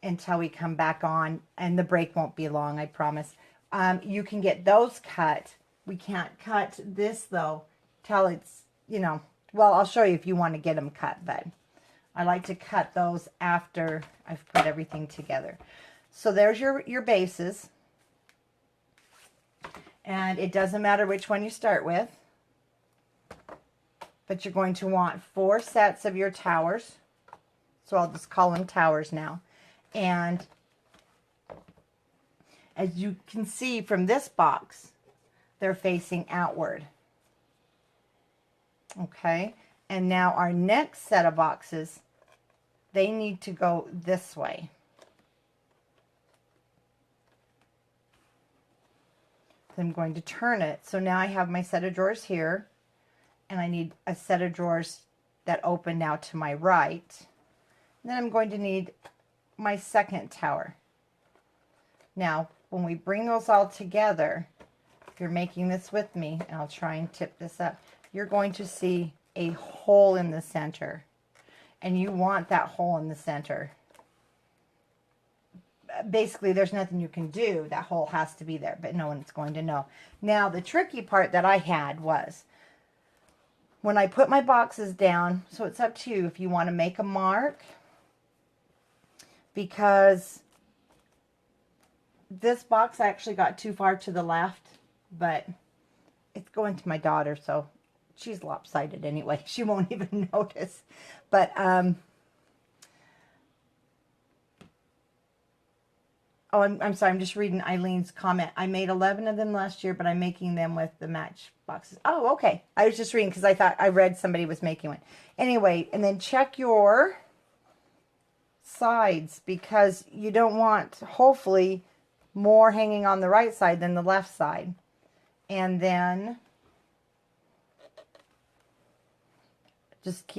A: until we come back on, and the break won't be long, I promise, you can get those cut. We can't cut this though till it's, you know, well, I'll show you if you want to get them cut, but I like to cut those after I've put everything together. So there's your bases. And it doesn't matter which one you start with, but you're going to want 4 sets of your towers. So I'll just call them towers now. And as you can see from this box, they're facing outward. Okay, and now our next set of boxes, they need to go this way. So I'm going to turn it. So now I have my set of drawers here, and I need a set of drawers that open now to my right. And then I'm going to need my second tower. Now, when we bring those all together, if you're making this with me, and I'll try and tip this up, you're going to see a hole in the center. And you want that hole in the center. Basically, there's nothing you can do. That hole has to be there, but no one's going to know. Now, the tricky part that I had was when I put my boxes down, so it's up to you if you want to make a mark, because this box actually got too far to the left, but it's going to my daughter, so she's lopsided anyway. She won't even notice. But, oh, I'm sorry. I'm just reading Eileen's comment. I made 11 of them last year, but I'm making them with the matchboxes. Oh, okay. I was just reading because I thought I read somebody was making one. Anyway, and then check your sides, because you don't want, hopefully, more hanging on the right side than the left side. And then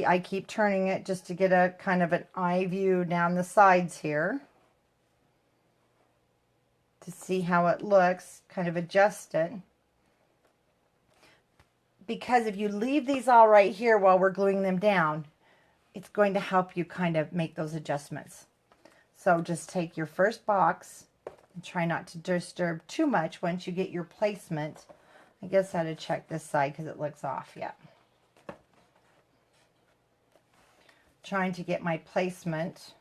A: I keep turning it just to get a kind of an eye view down the sides here to see how it looks, kind of adjust it. Because if you leave these all right here while we're gluing them down, it's going to help you kind of make those adjustments. So just take your first box and try not to disturb too much once you get your placement. I guess I had to check this side because it looks off. Yeah. Trying to get my placement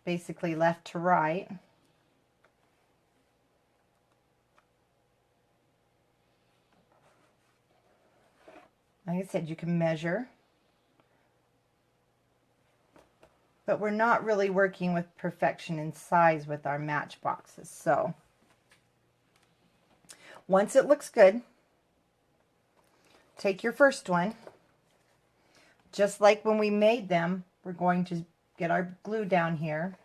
A: basically left to right. Like I said, you can measure, but we're not really working with perfection in size with our matchboxes. So once it looks good, take your first one. Just like when we made them, we're going to get our glue down here.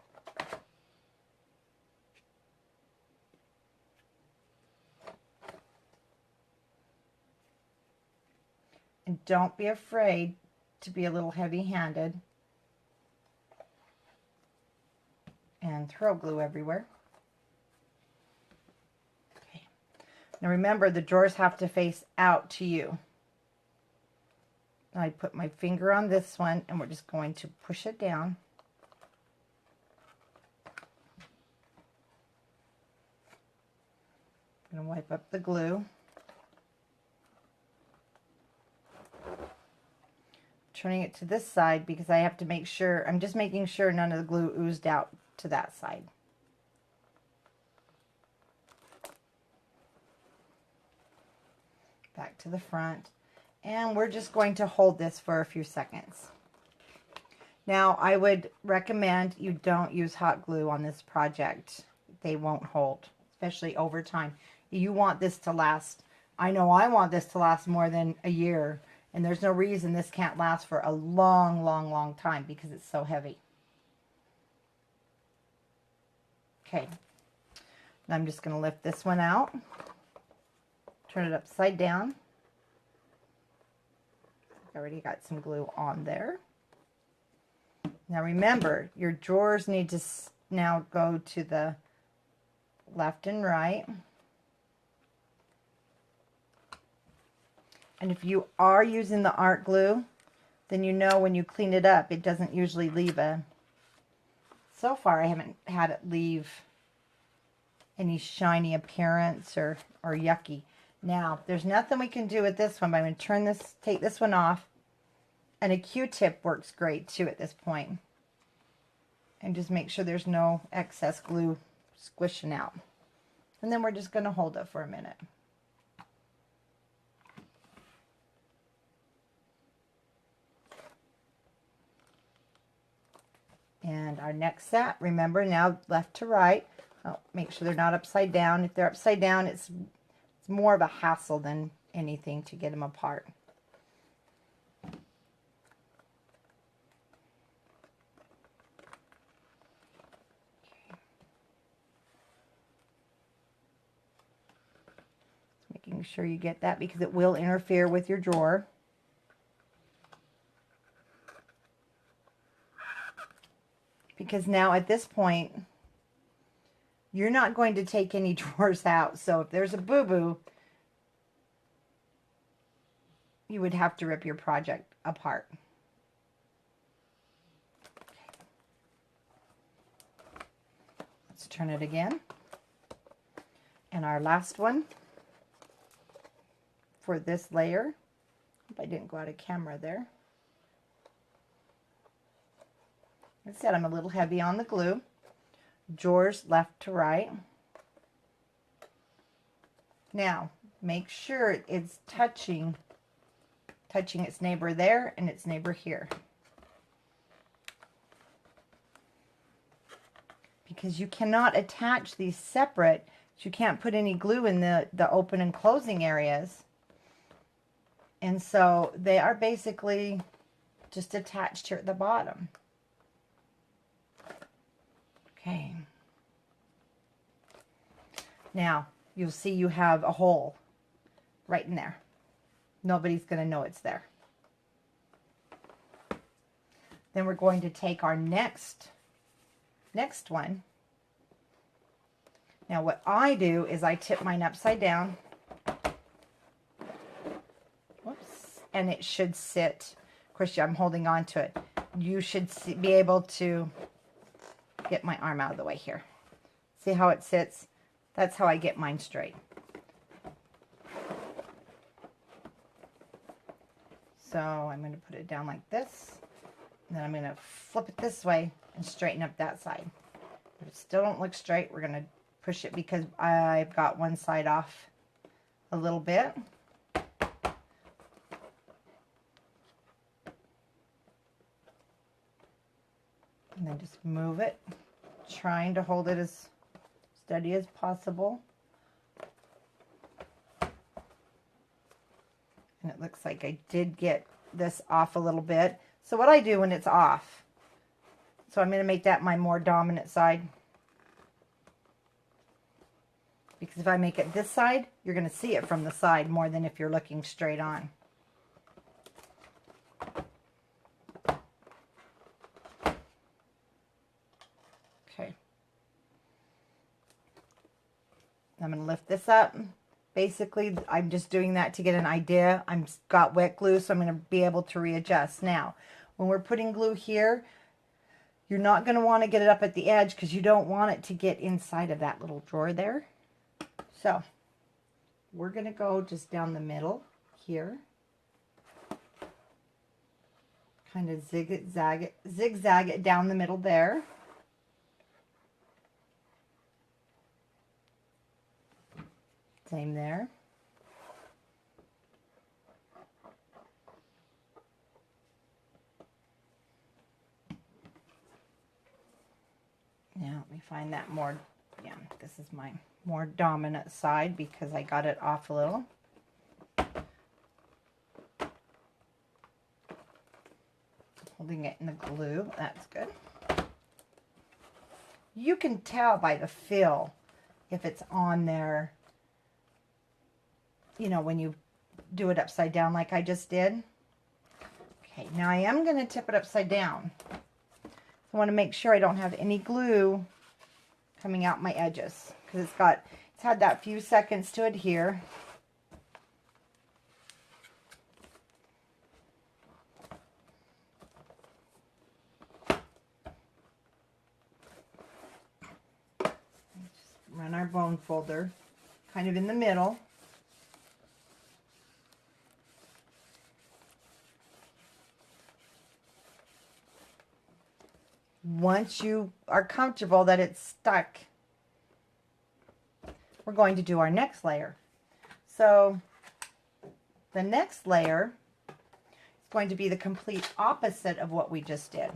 A: don't be afraid to be a little heavy-handed and throw glue everywhere. Okay. Now remember, the drawers have to face out to you. I put my finger on this one, and we're just going to push it down. I'm going to wipe up the glue. Turning it to this side because I have to make sure, I'm just making sure none of the glue oozed out to that side. Back to the front. And we're just going to hold this for a few seconds. Now, I would recommend you don't use hot glue on this project. They won't hold, especially over time. You want this to last. I know I want this to last more than a year, and there's no reason this can't last for a long, long, long time because it's so heavy. Okay, now I'm just going to lift this one out, turn it upside down. I already got some glue on there. Now remember, your drawers need to now go to the left and right. And if you are using the art glue, then you know when you clean it up, it doesn't usually leave a... So far, I haven't had it leave any shiny appearance or yucky. Now, there's nothing we can do with this one, but I'm going to turn this, take this one off, and a Q-tip works great too at this point. And just make sure there's no excess glue squishing out. And then we're just going to hold it for a minute. And our next set, remember now left to right. Oh, make sure they're not upside down. If they're upside down, it's more of a hassle than anything to get them apart. Okay. Making sure you get that because it will interfere with your drawer. Because now at this point, you're not going to take any drawers out. So if there's a boo-boo, you would have to rip your project apart. Okay. Let's turn it again. And our last one for this layer. Hope I didn't go out of camera there. Like I said, I'm a little heavy on the glue. Drawers left to right. Now, make sure it's touching its neighbor there and its neighbor here. Because you cannot attach these separate. You can't put any glue in the open and closing areas. And so they are basically just attached here at the bottom. Okay. Now, you'll see you have a hole right in there. Nobody's going to know it's there. Then we're going to take our next one. Now, what I do is I tip mine upside down. Whoops. And it should sit. Of course, I'm holding on to it. You should be able to get my arm out of the way here. See how it sits? That's how I get mine straight. So I'm going to put it down like this. And then I'm going to flip it this way and straighten up that side. If it still don't look straight, we're going to push it because I've got one side off a little bit. And then just move it, trying to hold it as steady as possible. And it looks like I did get this off a little bit. So what I do when it's off, so I'm going to make that my more dominant side. Because if I make it this side, you're going to see it from the side more than if you're looking straight on. Okay. I'm going to lift this up. Basically, I'm just doing that to get an idea. I've got wet glue, so I'm going to be able to readjust. Now, when we're putting glue here, you're not going to want to get it up at the edge because you don't want it to get inside of that little drawer there. So, we're going to go just down the middle here. Kind of zigzag it down the middle there. Same there. Now let me find that more, yeah, this is my more dominant side because I got it off a little. Holding it in the glue, that's good. You can tell by the feel if it's on there, you know, when you do it upside down like I just did. Okay, now I am going to tip it upside down. I want to make sure I don't have any glue coming out my edges because it's had that few seconds to adhere. Just run our bone folder kind of in the middle. Once you are comfortable that it's stuck, we're going to do our next layer. So the next layer is going to be the complete opposite of what we just did.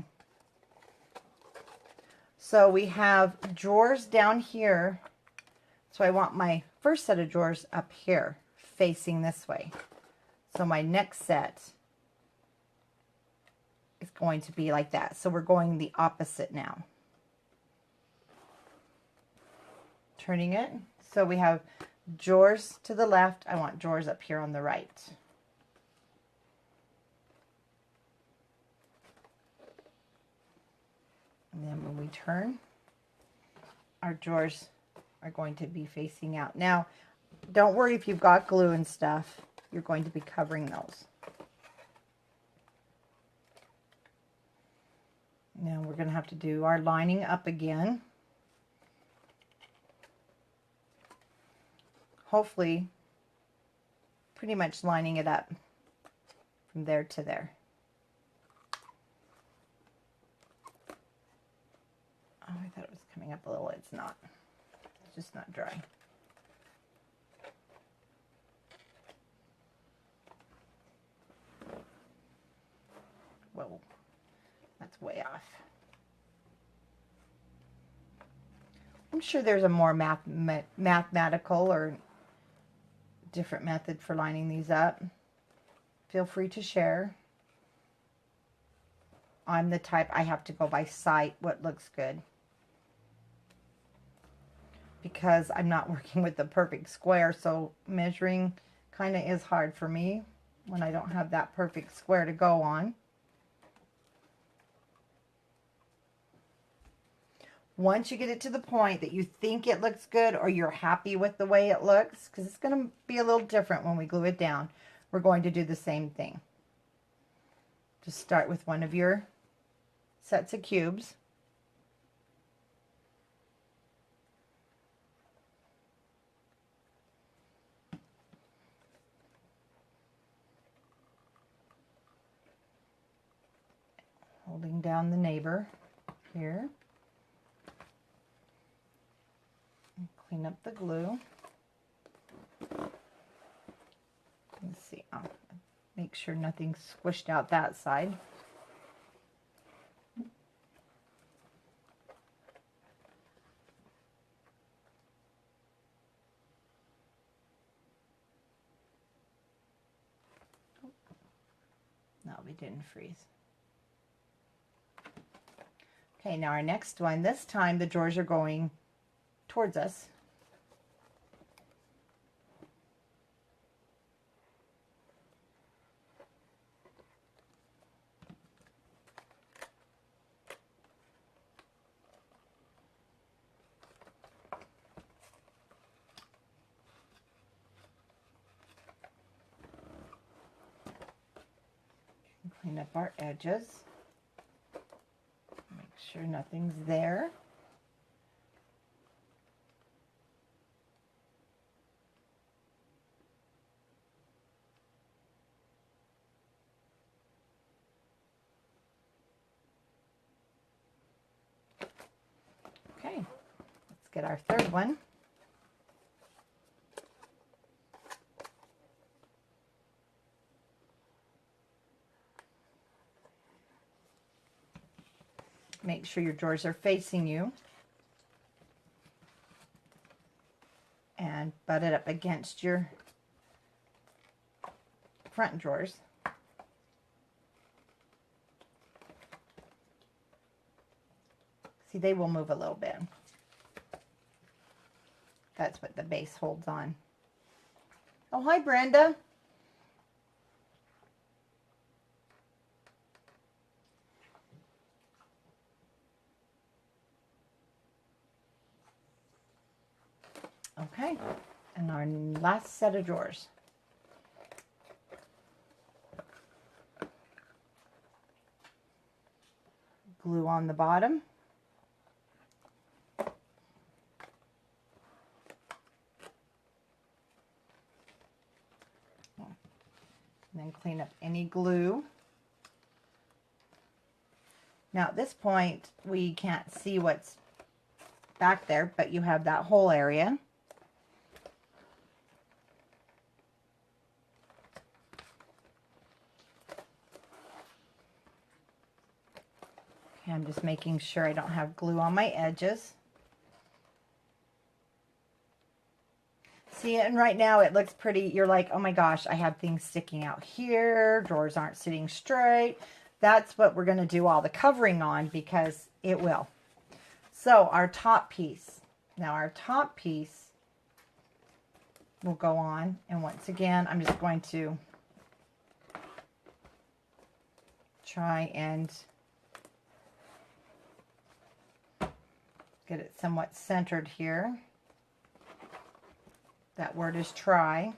A: So we have drawers down here. So I want my first set of drawers up here facing this way. So my next set is going to be like that. So we're going the opposite now. Turning it. So we have drawers to the left. I want drawers up here on the right. And then when we turn, our drawers are going to be facing out. Now, don't worry if you've got glue and stuff. You're going to be covering those. Now we're going to have to do our lining up again. Hopefully, pretty much lining it up from there to there. Oh, I thought it was coming up a little. It's not. It's just not dry. Whoa. That's way off. I'm sure there's a more mathematical or different method for lining these up. Feel free to share. I'm the type, I have to go by sight, what looks good. Because I'm not working with the perfect square, so measuring kind of is hard for me when I don't have that perfect square to go on. Once you get it to the point that you think it looks good or you're happy with the way it looks, because it's going to be a little different when we glue it down, we're going to do the same thing. Just start with one of your sets of cubes. Holding down the neighbor here. Clean up the glue. Let's see. Oh, make sure nothing's squished out that side. No, we didn't freeze. Okay, now our next one. This time the drawers are going towards us. Clean up our edges. Make sure nothing's there. Okay, let's get our third one. Make sure your drawers are facing you. And butt it up against your front drawers. See, they will move a little bit. That's what the base holds on. Oh, hi, Brenda. Okay, and our last set of drawers. Glue on the bottom. And then clean up any glue. Now at this point, we can't see what's back there, but you have that whole area. Okay, I'm just making sure I don't have glue on my edges. See, and right now it looks pretty. You're like, oh my gosh, I have things sticking out here. Drawers aren't sitting straight. That's what we're going to do all the covering on, because it will. So our top piece. Now our top piece will go on. And once again, I'm just going to try and get it somewhat centered here. That word is try.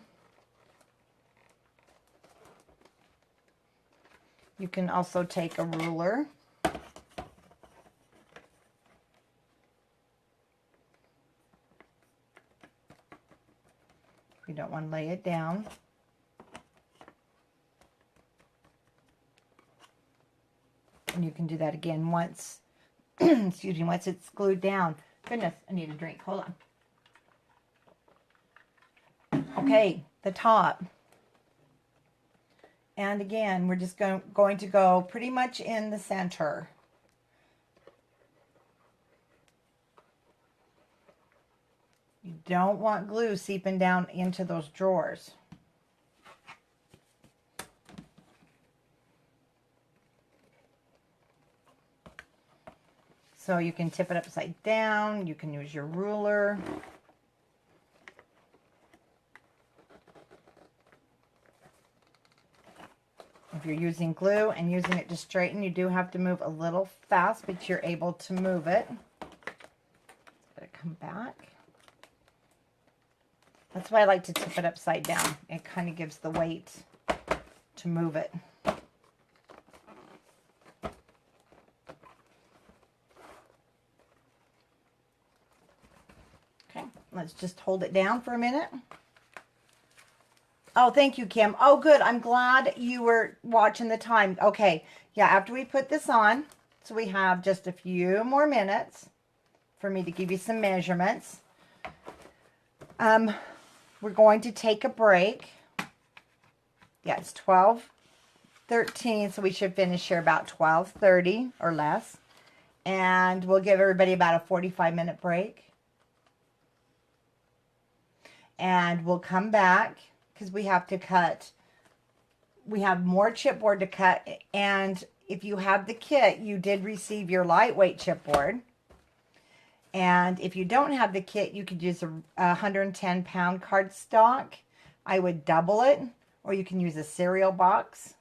A: You can also take a ruler. You don't want to lay it down. And you can do that again once, excuse me, once it's glued down. Goodness, I need a drink. Hold on. Okay, the top. And again, we're just going to go pretty much in the center. You don't want glue seeping down into those drawers. So you can tip it upside down. You can use your ruler. If you're using glue and using it to straighten, you do have to move a little fast, but you're able to move it. Let it come back. That's why I like to tip it upside down. It kind of gives the weight to move it. Okay, let's just hold it down for a minute. Oh, thank you, Kim. Oh, good. I'm glad you were watching the time. Okay. Yeah, after we put this on, so we have just a few more minutes for me to give you some measurements. We're going to take a break. Yeah, it's 12:13, so we should finish here about 12:30 or less. And we'll give everybody about a 45-minute break. And we'll come back, because we have to cut, we have more chipboard to cut, and if you have the kit, you did receive your lightweight chipboard. And if you don't have the kit, you could use a 110-pound cardstock. I would double it, or you can use a cereal box.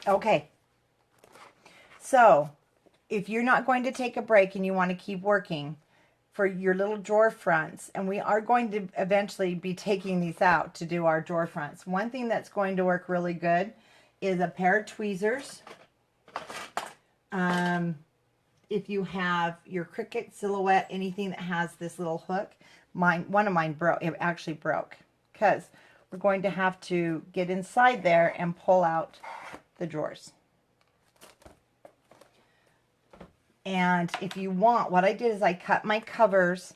A: Okay, so if you're not going to take a break and you want to keep working, for your little drawer fronts, and we are going to eventually be taking these out to do our drawer fronts. One thing that's going to work really good is a pair of tweezers. If you have your Cricut Silhouette, anything that has this little hook, one of mine broke. It actually broke because we're going to have to get inside there and pull out the drawers. And if you want, what I did is I cut my covers.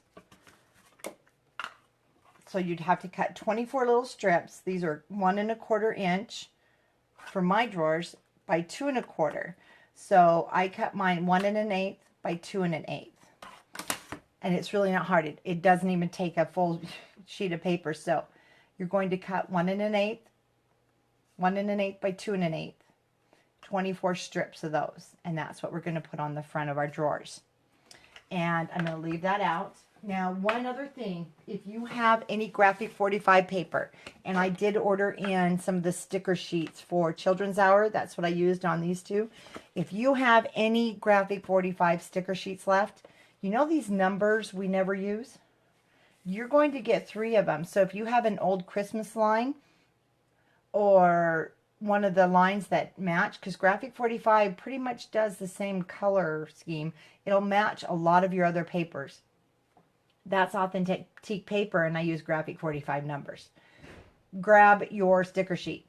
A: So you'd have to cut 24 little strips. These are 1 1/4 inch for my drawers by 2 1/4. So I cut mine 1 1/8 by 2 1/8. And it's really not hard. It doesn't even take a full sheet of paper. So you're going to cut 1 1/8, 1 1/8 by 2 1/8. 24 strips of those, and that's what we're going to put on the front of our drawers. And I'm going to leave that out. Now, one other thing, if you have any graphic 45 paper, and I did order in some of the sticker sheets for Children's Hour, that's what I used on these two. If you have any graphic 45 sticker sheets left, you know these numbers we never use? You're going to get 3 of them. So if you have an old Christmas line, or one of the lines that match, because graphic 45 pretty much does the same color scheme, it'll match a lot of your other papers. That's authentic paper, and I use graphic 45 numbers. Grab your sticker sheet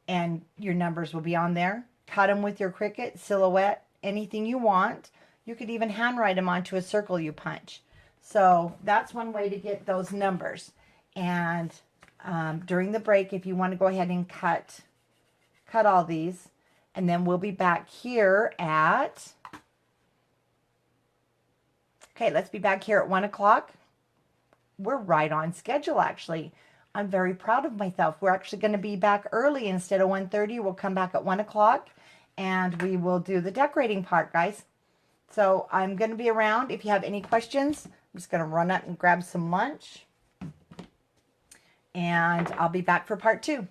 A: and your numbers will be on there. Cut them with your Cricut, Silhouette, anything you want. You could even handwrite them onto a circle you punch. So that's one way to get those numbers. And during the break, if you want to go ahead and cut all these, and then we'll be back here at, okay, let's be back here at 1 o'clock. We're right on schedule, actually. I'm very proud of myself. We're actually going to be back early instead of 1:30. We'll come back at 1 o'clock, and we will do the decorating part, guys. So I'm going to be around. If you have any questions, I'm just going to run up and grab some lunch. And I'll be back for part 2.